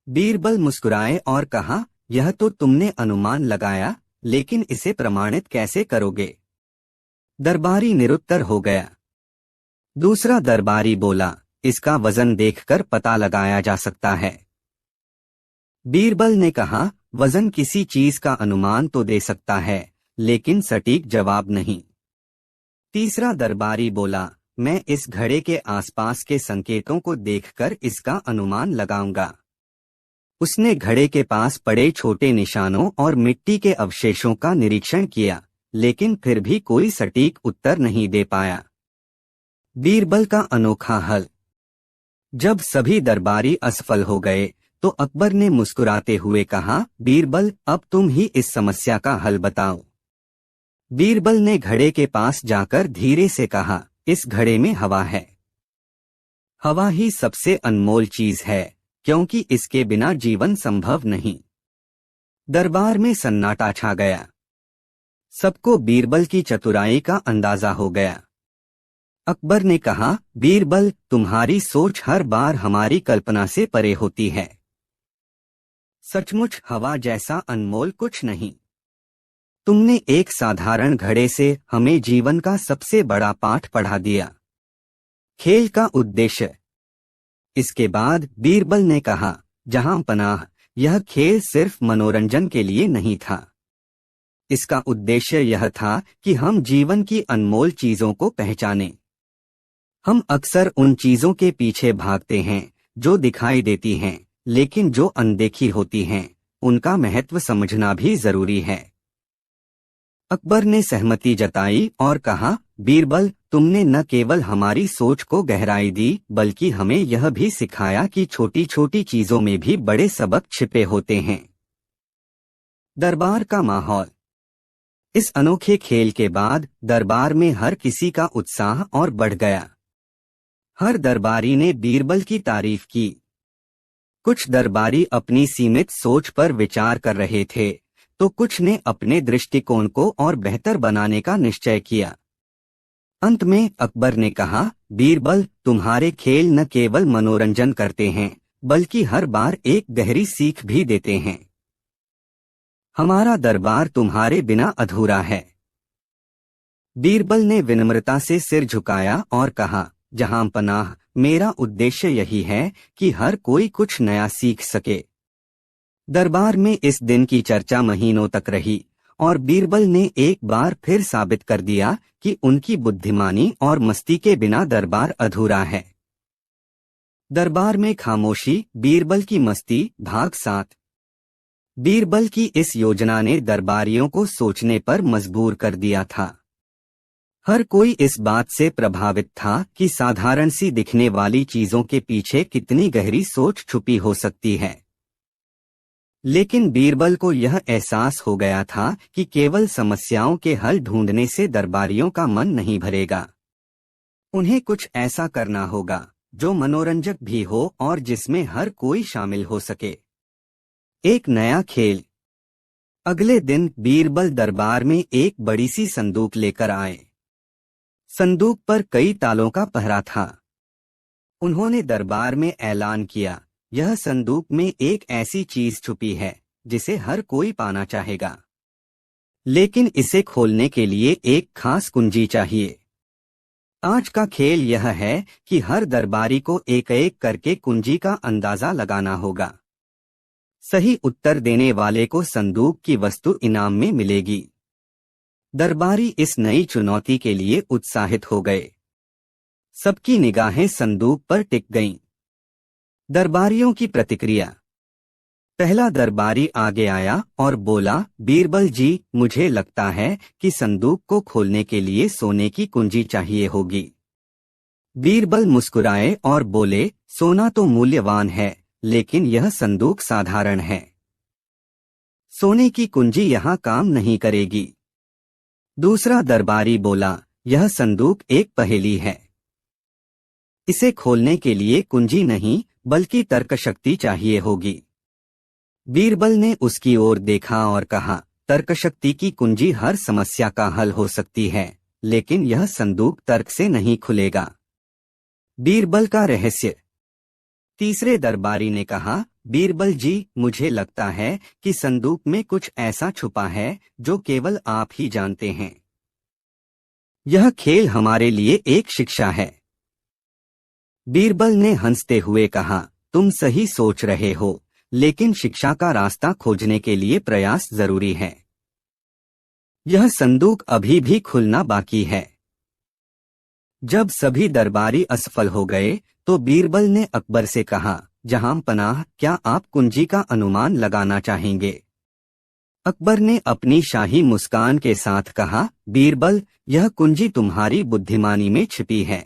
Speaker 1: बीरबल मुस्कुराए और कहा, यह तो तुमने अनुमान लगाया, लेकिन इसे प्रमाणित कैसे करोगे? दरबारी निरुत्तर हो गया। दूसरा दरबारी बोला, इसका वजन देखकर पता लगाया जा सकता है। बीरबल ने कहा, वजन किसी चीज का अनुमान तो दे सकता है, लेकिन सटीक जवाब नहीं। तीसरा दरबारी बोला, मैं इस घड़े के आसपास के संकेतों को देखकर इसका अनुमान लगाऊंगा। उसने घड़े के पास पड़े छोटे निशानों और मिट्टी के अवशेषों का निरीक्षण किया, लेकिन फिर भी कोई सटीक उत्तर नहीं दे पाया। बीरबल का अनोखा हल। जब सभी दरबारी असफल हो गए, तो अकबर ने मुस्कुराते हुए कहा, बीरबल, अब तुम ही इस समस्या का हल बताओ। बीरबल ने घड़े के पास जाकर धीरे से कहा, इस घड़े में हवा है। हवा ही सबसे अनमोल चीज है, क्योंकि इसके बिना जीवन संभव नहीं। दरबार में सन्नाटा छा गया। सबको बीरबल की चतुराई का अंदाजा हो गया। अकबर ने कहा, बीरबल, तुम्हारी सोच हर बार हमारी कल्पना से परे होती है। सचमुच हवा जैसा अनमोल कुछ नहीं। तुमने एक साधारण घड़े से हमें जीवन का सबसे बड़ा पाठ पढ़ा दिया। खेल का उद्देश्य। इसके बाद बीरबल ने कहा, जहां पनाह, यह खेल सिर्फ मनोरंजन के लिए नहीं था। इसका उद्देश्य यह था कि हम जीवन की अनमोल चीजों को पहचानें। हम अक्सर उन चीजों के पीछे भागते हैं जो दिखाई देती हैं, लेकिन जो अनदेखी होती हैं, उनका महत्व समझना भी जरूरी है। अकबर ने सहमति जताई और कहा, बीरबल, तुमने न केवल हमारी सोच को गहराई दी, बल्कि हमें यह भी सिखाया कि छोटी छोटी चीजों में भी बड़े सबक छिपे होते हैं। दरबार का माहौल। इस अनोखे खेल के बाद दरबार में हर किसी का उत्साह और बढ़ गया। हर दरबारी ने बीरबल की तारीफ की। कुछ दरबारी अपनी सीमित सोच पर विचार कर रहे थे, तो कुछ ने अपने दृष्टिकोण को और बेहतर बनाने का निश्चय किया। अंत में अकबर ने कहा, बीरबल, तुम्हारे खेल न केवल मनोरंजन करते हैं, बल्कि हर बार एक गहरी सीख भी देते हैं। हमारा दरबार तुम्हारे बिना अधूरा है। बीरबल ने विनम्रता से सिर झुकाया और कहा, जहां पनाह, मेरा उद्देश्य यही है कि हर कोई कुछ नया सीख सके। दरबार में इस दिन की चर्चा महीनों तक रही, और बीरबल ने एक बार फिर साबित कर दिया कि उनकी बुद्धिमानी और मस्ती के बिना दरबार अधूरा है। दरबार में खामोशी, बीरबल की मस्ती, भाग 7। बीरबल की इस योजना ने दरबारियों को सोचने पर मजबूर कर दिया था। हर कोई इस बात से प्रभावित था कि साधारण सी दिखने वाली चीजों के पीछे कितनी गहरी सोच छुपी हो सकती है। लेकिन बीरबल को यह एहसास हो गया था कि केवल समस्याओं के हल ढूंढने से दरबारियों का मन नहीं भरेगा। उन्हें कुछ ऐसा करना होगा जो मनोरंजक भी हो और जिसमें हर कोई शामिल हो सके। एक नया खेल। अगले दिन बीरबल दरबार में एक बड़ी सी संदूक लेकर आए। संदूक पर कई तालों का पहरा था। उन्होंने दरबार में ऐलान किया, यह संदूक में एक ऐसी चीज छुपी है जिसे हर कोई पाना चाहेगा, लेकिन इसे खोलने के लिए एक खास कुंजी चाहिए। आज का खेल यह है कि हर दरबारी को एक एक करके कुंजी का अंदाजा लगाना होगा। सही उत्तर देने वाले को संदूक की वस्तु इनाम में मिलेगी। दरबारी इस नई चुनौती के लिए उत्साहित हो गए। सबकी निगाहें संदूक पर टिक गईं। दरबारियों की प्रतिक्रिया। पहला दरबारी आगे आया और बोला, बीरबल जी, मुझे लगता है कि संदूक को खोलने के लिए सोने की कुंजी चाहिए होगी। बीरबल मुस्कुराए और बोले, सोना तो मूल्यवान है, लेकिन यह संदूक साधारण है। सोने की कुंजी यहाँ काम नहीं करेगी। दूसरा दरबारी बोला, यह संदूक एक पहेली है। इसे खोलने के लिए कुंजी नहीं बल्कि तर्क शक्ति चाहिए होगी। बीरबल ने उसकी ओर देखा और कहा, तर्क शक्ति की कुंजी हर समस्या का हल हो सकती है, लेकिन यह संदूक तर्क से नहीं खुलेगा। बीरबल का रहस्य। तीसरे दरबारी ने कहा, बीरबल जी, मुझे लगता है कि संदूक में कुछ ऐसा छुपा है जो केवल आप ही जानते हैं। यह खेल हमारे लिए एक शिक्षा है। बीरबल ने हंसते हुए कहा, तुम सही सोच रहे हो, लेकिन शिक्षा का रास्ता खोजने के लिए प्रयास जरूरी है। यह संदूक अभी भी खुलना बाकी है। जब सभी दरबारी असफल हो गए तो बीरबल ने अकबर से कहा, जहां पनाह, क्या आप कुंजी का अनुमान लगाना चाहेंगे? अकबर ने अपनी शाही मुस्कान के साथ कहा, बीरबल, यह कुंजी तुम्हारी बुद्धिमानी में छिपी है।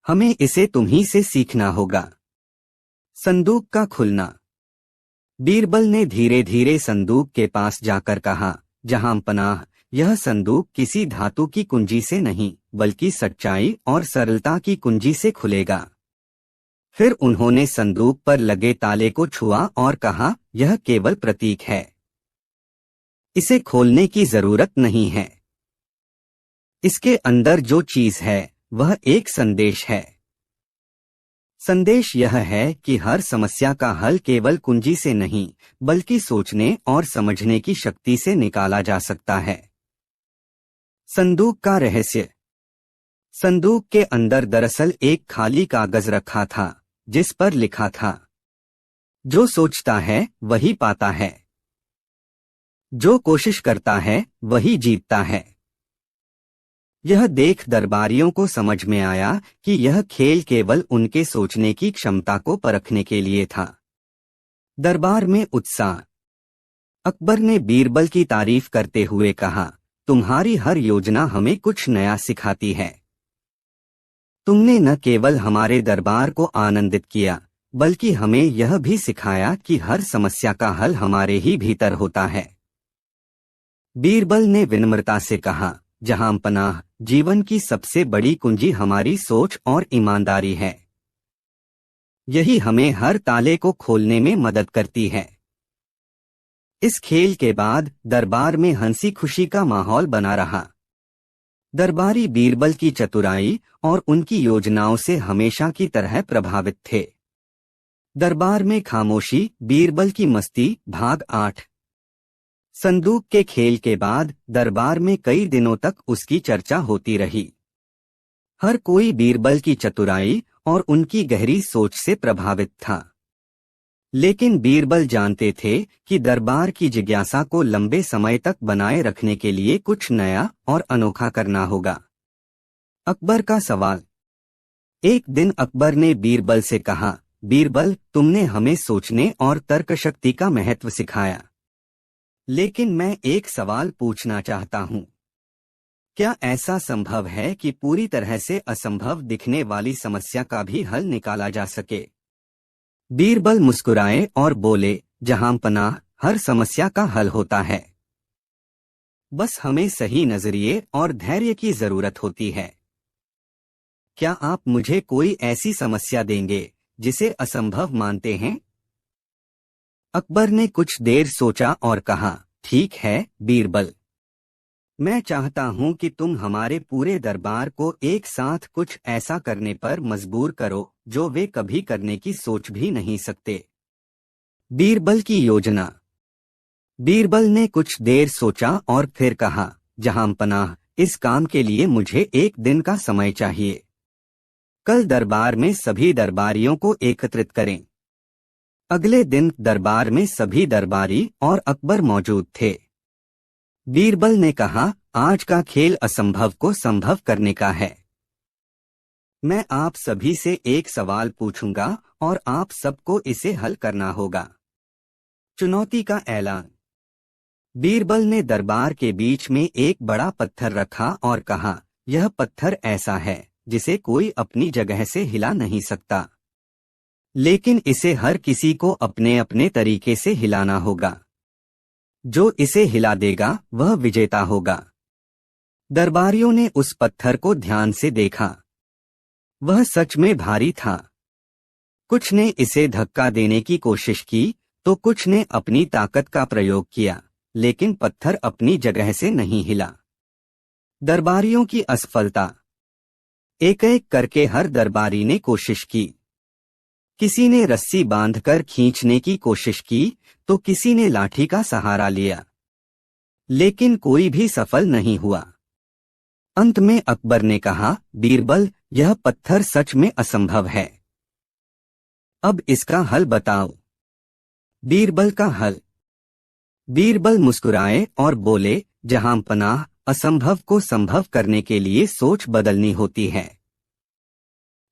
Speaker 1: हमें इसे तुम्ही से सीखना होगा। संदूक का खुलना। बीरबल ने धीरे धीरे संदूक के पास जाकर कहा, जहां पनाह, यह संदूक किसी धातु की कुंजी से नहीं बल्कि सच्चाई और सरलता की कुंजी से खुलेगा। फिर उन्होंने संदूक पर लगे ताले को छुआ और कहा, यह केवल प्रतीक है। इसे खोलने की जरूरत नहीं है। इसके अंदर जो चीज है वह एक संदेश है। संदेश यह है कि हर समस्या का हल केवल कुंजी से नहीं बल्कि सोचने और समझने की शक्ति से निकाला जा सकता है। संदूक का रहस्य। संदूक के अंदर दरअसल एक खाली कागज रखा था जिस पर लिखा था, जो सोचता है वही पाता है, जो कोशिश करता है वही जीतता है। यह देख दरबारियों को समझ में आया कि यह खेल केवल उनके सोचने की क्षमता को परखने के लिए था। दरबार में उत्साह। अकबर ने बीरबल की तारीफ करते हुए कहा, तुम्हारी हर योजना हमें कुछ नया सिखाती है। तुमने न केवल हमारे दरबार को आनंदित किया बल्कि हमें यह भी सिखाया कि हर समस्या का हल हमारे ही भीतर होता है। बीरबल ने विनम्रता से कहा, जहां पनाह, जीवन की सबसे बड़ी कुंजी हमारी सोच और ईमानदारी है। यही हमें हर ताले को खोलने में मदद करती है। इस खेल के बाद दरबार में हंसी खुशी का माहौल बना रहा। दरबारी बीरबल की चतुराई और उनकी योजनाओं से हमेशा की तरह प्रभावित थे। दरबार में खामोशी, बीरबल की मस्ती, भाग 8। संदूक के खेल के बाद दरबार में कई दिनों तक उसकी चर्चा होती रही। हर कोई बीरबल की चतुराई और उनकी गहरी सोच से प्रभावित था। लेकिन बीरबल जानते थे कि दरबार की जिज्ञासा को लंबे समय तक बनाए रखने के लिए कुछ नया और अनोखा करना होगा। अकबर का सवाल। एक दिन अकबर ने बीरबल से कहा, बीरबल, तुमने हमें सोचने और तर्क शक्ति का महत्व सिखाया, लेकिन मैं एक सवाल पूछना चाहता हूँ। क्या ऐसा संभव है कि पूरी तरह से असंभव दिखने वाली समस्या का भी हल निकाला जा सके? बीरबल मुस्कुराए और बोले, जहां पनाह, हर समस्या का हल होता है। बस हमें सही नजरिए और धैर्य की जरूरत होती है। क्या आप मुझे कोई ऐसी समस्या देंगे जिसे असंभव मानते हैं? अकबर ने कुछ देर सोचा और कहा, ठीक है बीरबल, मैं चाहता हूं कि तुम हमारे पूरे दरबार को एक साथ कुछ ऐसा करने पर मजबूर करो जो वे कभी करने की सोच भी नहीं सकते। बीरबल की योजना। बीरबल ने कुछ देर सोचा और फिर कहा, जहां पनाह, इस काम के लिए मुझे एक दिन का समय चाहिए। कल दरबार में सभी दरबारियों को एकत्रित करें। अगले दिन दरबार में सभी दरबारी और अकबर मौजूद थे। बीरबल ने कहा, आज का खेल असंभव को संभव करने का है। मैं आप सभी से एक सवाल पूछूंगा और आप सबको इसे हल करना होगा। चुनौती का ऐलान। बीरबल ने दरबार के बीच में एक बड़ा पत्थर रखा और कहा, यह पत्थर ऐसा है जिसे कोई अपनी जगह से हिला नहीं सकता, लेकिन इसे हर किसी को अपने अपने तरीके से हिलाना होगा। जो इसे हिला देगा वह विजेता होगा। दरबारियों ने उस पत्थर को ध्यान से देखा। वह सच में भारी था। कुछ ने इसे धक्का देने की कोशिश की तो कुछ ने अपनी ताकत का प्रयोग किया, लेकिन पत्थर अपनी जगह से नहीं हिला। दरबारियों की असफलता। एक एक करके हर दरबारी ने कोशिश की। किसी ने रस्सी बांधकर खींचने की कोशिश की तो किसी ने लाठी का सहारा लिया, लेकिन कोई भी सफल नहीं हुआ। अंत में अकबर ने कहा, बीरबल, यह पत्थर सच में असंभव है। अब इसका हल बताओ। बीरबल का हल। बीरबल मुस्कुराए और बोले, जहां पनाह, असंभव को संभव करने के लिए सोच बदलनी होती है।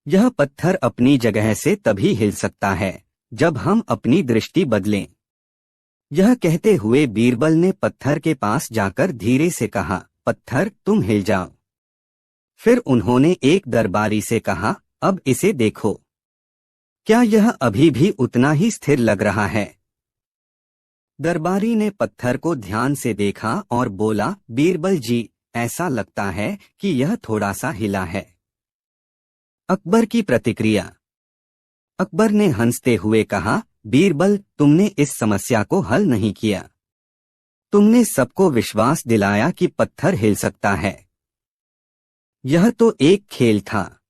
Speaker 1: यह पत्थर अपनी जगह से तभी हिल सकता है जब हम अपनी दृष्टि बदलें। यह कहते हुए बीरबल ने पत्थर के पास जाकर धीरे से कहा, पत्थर, तुम हिल जाओ। फिर उन्होंने एक दरबारी से कहा, अब इसे देखो, क्या यह अभी भी उतना ही स्थिर लग रहा है? दरबारी ने पत्थर को ध्यान से देखा और बोला, बीरबल जी, ऐसा लगता है कि यह थोड़ा सा हिला है। अकबर की प्रतिक्रिया। अकबर ने हंसते हुए कहा, बीरबल, तुमने इस समस्या को हल नहीं किया। तुमने सबको विश्वास दिलाया कि पत्थर हिल सकता है। यह तो एक खेल था।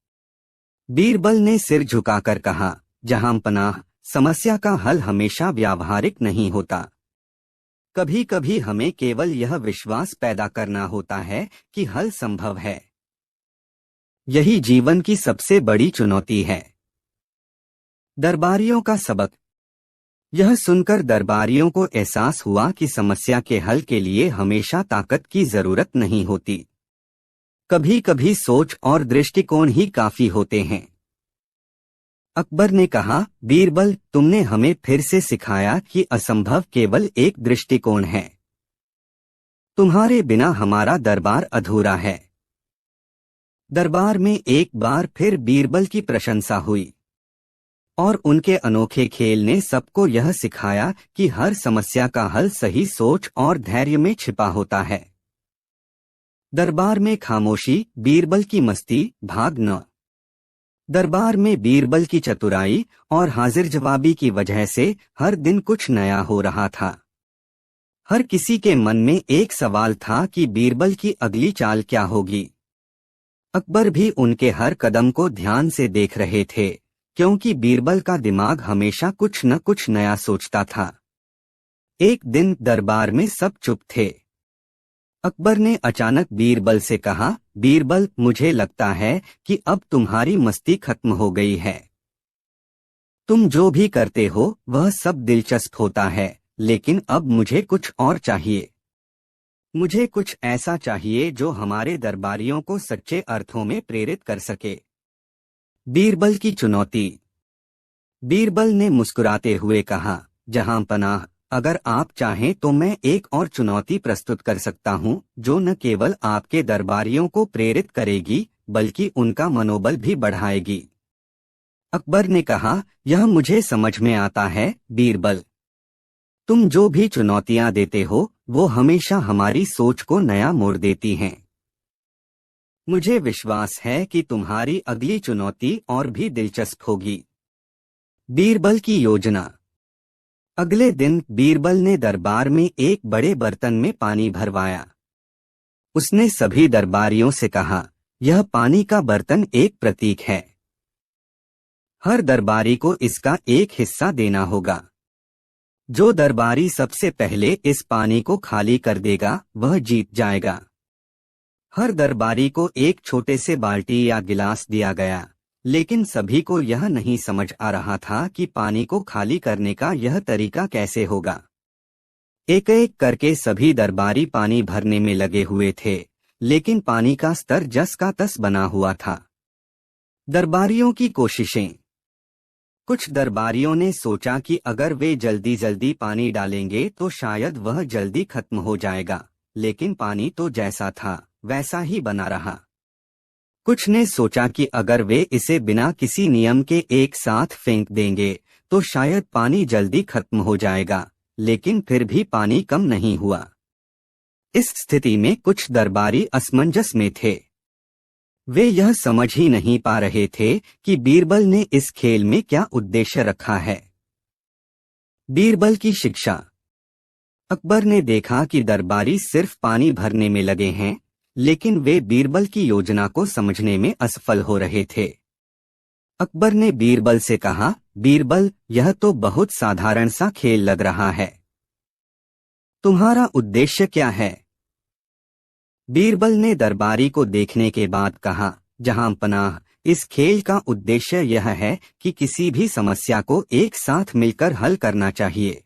Speaker 1: बीरबल ने सिर झुकाकर कहा, जहां पनाह, समस्या का हल हमेशा व्यावहारिक नहीं होता। कभी कभी हमें केवल यह विश्वास पैदा करना होता है कि हल संभव है। यही जीवन की सबसे बड़ी चुनौती है। दरबारियों का सबक। यह सुनकर दरबारियों को एहसास हुआ कि समस्या के हल के लिए हमेशा ताकत की जरूरत नहीं होती। कभी कभी सोच और दृष्टिकोण ही काफी होते हैं। अकबर ने कहा, बीरबल, तुमने हमें फिर से सिखाया कि असंभव केवल एक दृष्टिकोण है। तुम्हारे बिना हमारा दरबार अधूरा है। दरबार में एक बार फिर बीरबल की प्रशंसा हुई और उनके अनोखे खेल ने सबको यह सिखाया कि हर समस्या का हल सही सोच और धैर्य में छिपा होता है। दरबार में खामोशी, बीरबल की मस्ती, भाग 9। दरबार में बीरबल की चतुराई और हाजिर जवाबी की वजह से हर दिन कुछ नया हो रहा था। हर किसी के मन में एक सवाल था कि बीरबल की अगली चाल क्या होगी। अकबर भी उनके हर कदम को ध्यान से देख रहे थे, क्योंकि बीरबल का दिमाग हमेशा कुछ न कुछ नया सोचता था। एक दिन दरबार में सब चुप थे। अकबर ने अचानक बीरबल से कहा, बीरबल, मुझे लगता है कि अब तुम्हारी मस्ती खत्म हो गई है। तुम जो भी करते हो वह सब दिलचस्प होता है, लेकिन अब मुझे कुछ और चाहिए। मुझे कुछ ऐसा चाहिए जो हमारे दरबारियों को सच्चे अर्थों में प्रेरित कर सके। बीरबल की चुनौती। बीरबल ने मुस्कुराते हुए कहा, जहां पनाह, अगर आप चाहें तो मैं एक और चुनौती प्रस्तुत कर सकता हूं, जो न केवल आपके दरबारियों को प्रेरित करेगी बल्कि उनका मनोबल भी बढ़ाएगी। अकबर ने कहा, यह मुझे समझ में आता है, बीरबल। तुम जो भी चुनौतियां देते हो वो हमेशा हमारी सोच को नया मोड़ देती हैं। मुझे विश्वास है कि तुम्हारी अगली चुनौती और भी दिलचस्प होगी। बीरबल की योजना। अगले दिन बीरबल ने दरबार में एक बड़े बर्तन में पानी भरवाया। उसने सभी दरबारियों से कहा, यह पानी का बर्तन एक प्रतीक है। हर दरबारी को इसका एक हिस्सा देना होगा। जो दरबारी सबसे पहले इस पानी को खाली कर देगा वह जीत जाएगा। हर दरबारी को एक छोटे से बाल्टी या गिलास दिया गया, लेकिन सभी को यह नहीं समझ आ रहा था कि पानी को खाली करने का यह तरीका कैसे होगा। एक एक करके सभी दरबारी पानी भरने में लगे हुए थे, लेकिन पानी का स्तर जस का तस बना हुआ था। दरबारियों की कोशिशें। कुछ दरबारियों ने सोचा कि अगर वे जल्दी जल्दी पानी डालेंगे तो शायद वह जल्दी खत्म हो जाएगा, लेकिन पानी तो जैसा था वैसा ही बना रहा। कुछ ने सोचा कि अगर वे इसे बिना किसी नियम के एक साथ फेंक देंगे तो शायद पानी जल्दी खत्म हो जाएगा, लेकिन फिर भी पानी कम नहीं हुआ। इस स्थिति में कुछ दरबारी असमंजस में थे। वे यह समझ ही नहीं पा रहे थे कि बीरबल ने इस खेल में क्या उद्देश्य रखा है। बीरबल की शिक्षा। अकबर ने देखा कि दरबारी सिर्फ पानी भरने में लगे हैं, लेकिन वे बीरबल की योजना को समझने में असफल हो रहे थे। अकबर ने बीरबल से कहा, बीरबल, यह तो बहुत साधारण सा खेल लग रहा है। तुम्हारा उद्देश्य क्या है? बीरबल ने दरबारी को देखने के बाद कहा, जहां पनाह, इस खेल का उद्देश्य यह है कि किसी भी समस्या को एक साथ मिलकर हल करना चाहिए।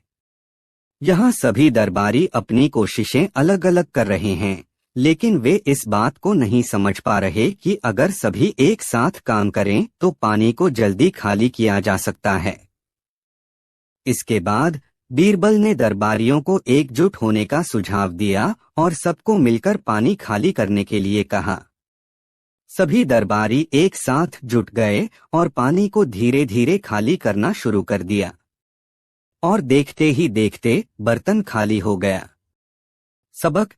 Speaker 1: यहाँ सभी दरबारी अपनी कोशिशें अलग अलग कर रहे हैं, लेकिन वे इस बात को नहीं समझ पा रहे कि अगर सभी एक साथ काम करें तो पानी को जल्दी खाली किया जा सकता है। इसके बाद बीरबल ने दरबारियों को एकजुट होने का सुझाव दिया और सबको मिलकर पानी खाली करने के लिए कहा। सभी दरबारी एक साथ जुट गए और पानी को धीरे धीरे खाली करना शुरू कर दिया, और देखते ही देखते बर्तन खाली हो गया। सबक।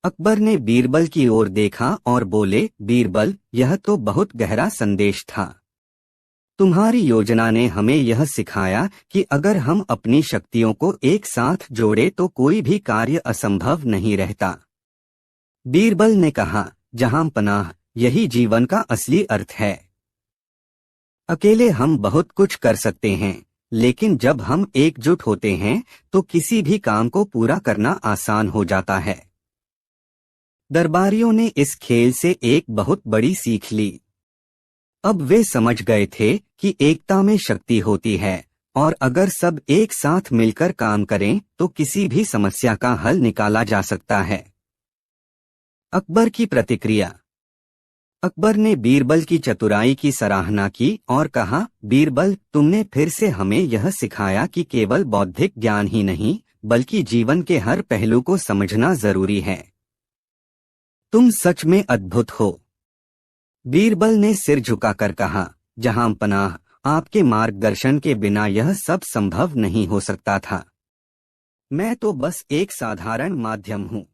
Speaker 1: अकबर ने बीरबल की ओर देखा और बोले, बीरबल, यह तो बहुत गहरा संदेश था। तुम्हारी योजना ने हमें यह सिखाया कि अगर हम अपनी शक्तियों को एक साथ जोड़े तो कोई भी कार्य असंभव नहीं रहता। बीरबल ने कहा, जहां पनाह, यही जीवन का असली अर्थ है। अकेले हम बहुत कुछ कर सकते हैं, लेकिन जब हम एकजुट होते हैं तो किसी भी काम को पूरा करना आसान हो जाता है। दरबारियों ने इस खेल से एक बहुत बड़ी सीख ली। अब वे समझ गए थे कि एकता में शक्ति होती है, और अगर सब एक साथ मिलकर काम करें तो किसी भी समस्या का हल निकाला जा सकता है। अकबर की प्रतिक्रिया। अकबर ने बीरबल की चतुराई की सराहना की और कहा, बीरबल, तुमने फिर से हमें यह सिखाया कि केवल बौद्धिक ज्ञान ही नहीं, बल्कि जीवन के हर पहलू को समझना जरूरी है। तुम सच में अद्भुत हो। बीरबल ने सिर झुकाकर कहा, जहां पनाह, आपके मार्गदर्शन के बिना यह सब संभव नहीं हो सकता था। मैं तो बस एक साधारण माध्यम हूँ।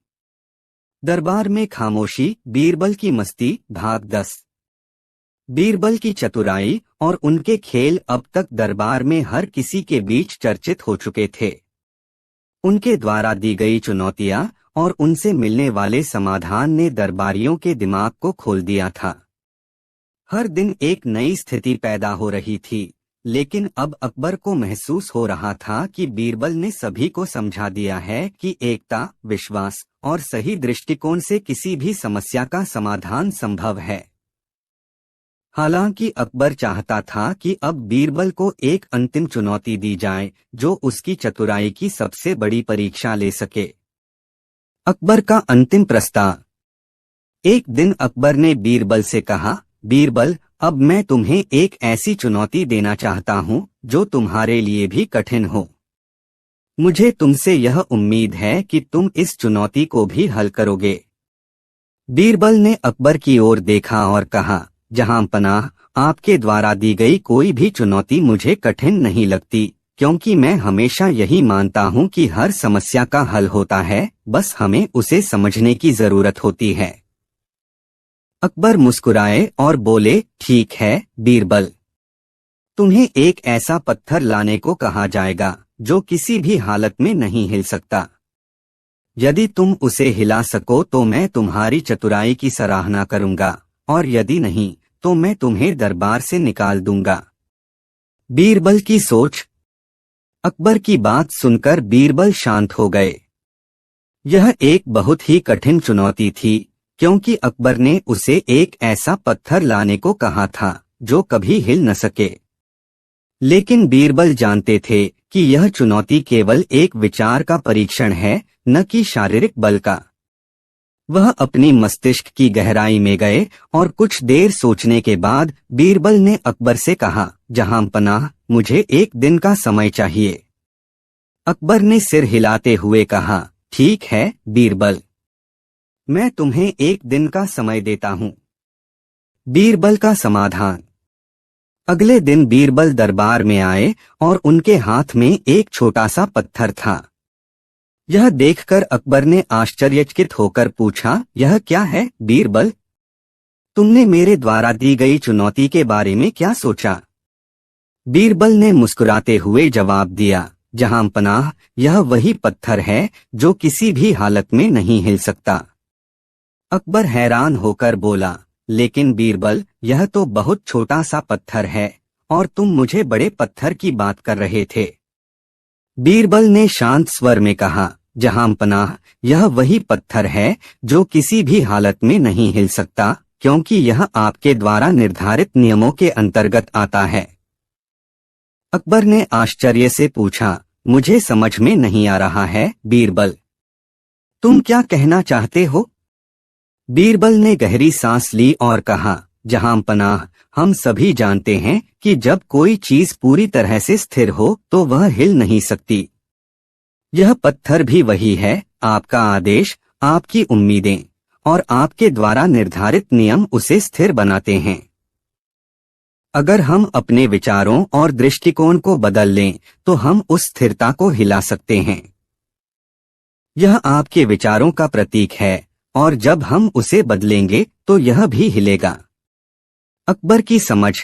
Speaker 1: दरबार में खामोशी। बीरबल की मस्ती। भाग 10। बीरबल की चतुराई और उनके खेल अब तक दरबार में हर किसी के बीच चर्चित हो चुके थे। उनके द्वारा दी गई चुनौतियां और उनसे मिलने वाले समाधान ने दरबारियों के दिमाग को खोल दिया था। हर दिन एक नई स्थिति पैदा हो रही थी, लेकिन अब अकबर को महसूस हो रहा था कि बीरबल ने सभी को समझा दिया है कि एकता, विश्वास और सही दृष्टिकोण से किसी भी समस्या का समाधान संभव है। हालांकि अकबर चाहता था कि अब बीरबल को एक अंतिम चुनौती दी जाए जो उसकी चतुराई की सबसे बड़ी परीक्षा ले सके। अकबर का अंतिम प्रस्ताव। एक दिन अकबर ने बीरबल से कहा, बीरबल, अब मैं तुम्हें एक ऐसी चुनौती देना चाहता हूँ जो तुम्हारे लिए भी कठिन हो। मुझे तुमसे यह उम्मीद है कि तुम इस चुनौती को भी हल करोगे। बीरबल ने अकबर की ओर देखा और कहा, जहां पनाह, आपके द्वारा दी गई कोई भी चुनौती मुझे कठिन नहीं लगती, क्योंकि मैं हमेशा यही मानता हूं कि हर समस्या का हल होता है, बस हमें उसे समझने की जरूरत होती है। अकबर मुस्कुराए और बोले, ठीक है बीरबल, तुम्हें एक ऐसा पत्थर लाने को कहा जाएगा जो किसी भी हालत में नहीं हिल सकता। यदि तुम उसे हिला सको तो मैं तुम्हारी चतुराई की सराहना करूंगा, और यदि नहीं तो मैं तुम्हें दरबार से निकाल दूंगा। बीरबल की सोच। अकबर की बात सुनकर बीरबल शांत हो गए। यह एक बहुत ही कठिन चुनौती थी, क्योंकि अकबर ने उसे एक ऐसा पत्थर लाने को कहा था जो कभी हिल न सके। लेकिन बीरबल जानते थे कि यह चुनौती केवल एक विचार का परीक्षण है, न कि शारीरिक बल का। वह अपनी मस्तिष्क की गहराई में गए और कुछ देर सोचने के बाद बीरबल ने अकबर से कहा, जहां पनाह, मुझे एक दिन का समय चाहिए। अकबर ने सिर हिलाते हुए कहा, ठीक है बीरबल, मैं तुम्हें एक दिन का समय देता हूं। बीरबल का समाधान। अगले दिन बीरबल दरबार में आए और उनके हाथ में एक छोटा सा पत्थर था। यह देखकर अकबर ने आश्चर्यचकित होकर पूछा, यह क्या है बीरबल? तुमने मेरे द्वारा दी गई चुनौती के बारे में क्या सोचा? बीरबल ने मुस्कुराते हुए जवाब दिया, जहां पनाह, यह वही पत्थर है जो किसी भी हालत में नहीं हिल सकता। अकबर हैरान होकर बोला, लेकिन बीरबल, यह तो बहुत छोटा सा पत्थर है और तुम मुझे बड़े पत्थर की बात कर रहे थे। बीरबल ने शांत स्वर में कहा, जहां पनाह, यह वही पत्थर है जो किसी भी हालत में नहीं हिल सकता, क्योंकि यह आपके द्वारा निर्धारित नियमों के अंतर्गत आता है। अकबर ने आश्चर्य से पूछा, मुझे समझ में नहीं आ रहा है बीरबल, तुम क्या कहना चाहते हो? बीरबल ने गहरी सांस ली और कहा, जहां पनाह, हम सभी जानते हैं कि जब कोई चीज पूरी तरह से स्थिर हो तो वह हिल नहीं सकती। यह पत्थर भी वही है, आपका आदेश, आपकी उम्मीदें और आपके द्वारा निर्धारित नियम उसे स्थिर बनाते हैं। अगर हम अपने विचारों और दृष्टिकोण को बदल लें तो हम उस स्थिरता को हिला सकते हैं। यह आपके विचारों का प्रतीक है और जब हम उसे बदलेंगे तो यह भी हिलेगा। अकबर की समझ।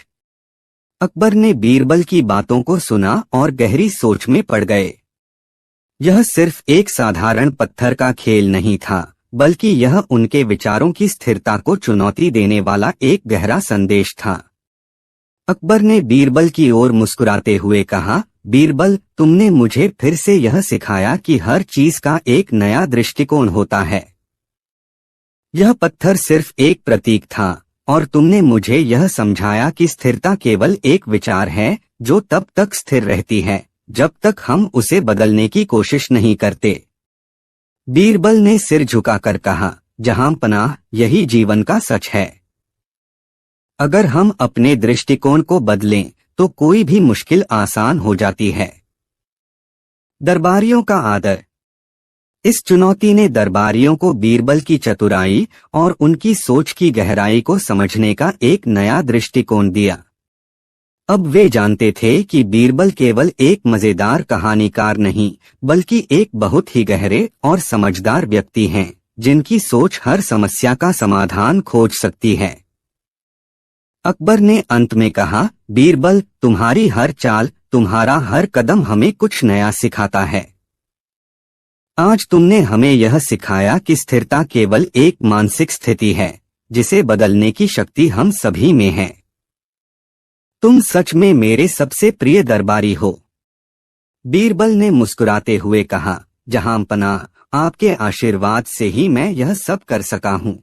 Speaker 1: अकबर ने बीरबल की बातों को सुना और गहरी सोच में पड़ गए। यह सिर्फ एक साधारण पत्थर का खेल नहीं था, बल्कि यह उनके विचारों की स्थिरता को चुनौती देने वाला एक गहरा संदेश था। अकबर ने बीरबल की ओर मुस्कुराते हुए कहा, बीरबल, तुमने मुझे फिर से यह सिखाया कि हर चीज का एक नया दृष्टिकोण होता है। यह पत्थर सिर्फ एक प्रतीक था और तुमने मुझे यह समझाया कि स्थिरता केवल एक विचार है जो तब तक स्थिर रहती है जब तक हम उसे बदलने की कोशिश नहीं करते। बीरबल ने सिर झुकाकर कहा, जहां पनाह, यही जीवन का सच है। अगर हम अपने दृष्टिकोण को बदलें तो कोई भी मुश्किल आसान हो जाती है। दरबारियों का आदर। इस चुनौती ने दरबारियों को बीरबल की चतुराई और उनकी सोच की गहराई को समझने का एक नया दृष्टिकोण दिया। अब वे जानते थे कि बीरबल केवल एक मजेदार कहानीकार नहीं, बल्कि एक बहुत ही गहरे और समझदार व्यक्ति हैं, जिनकी सोच हर समस्या का समाधान खोज सकती है। अकबर ने अंत में कहा, बीरबल, तुम्हारी हर चाल, तुम्हारा हर कदम हमें कुछ नया सिखाता है। आज तुमने हमें यह सिखाया कि स्थिरता केवल एक मानसिक स्थिति है, जिसे बदलने की शक्ति हम सभी में है। तुम सच में मेरे सबसे प्रिय दरबारी हो। बीरबल ने मुस्कुराते हुए कहा, जहां पनाह, आपके आशीर्वाद से ही मैं यह सब कर सका हूं।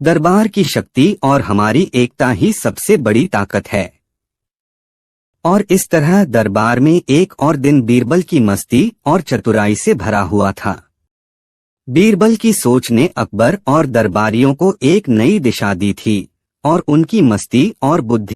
Speaker 1: दरबार की शक्ति और हमारी एकता ही सबसे बड़ी ताकत है। और इस तरह दरबार में एक और दिन बीरबल की मस्ती और चतुराई से भरा हुआ था। बीरबल की सोच ने अकबर और दरबारियों को एक नई दिशा दी थी और उनकी मस्ती और बुद्धि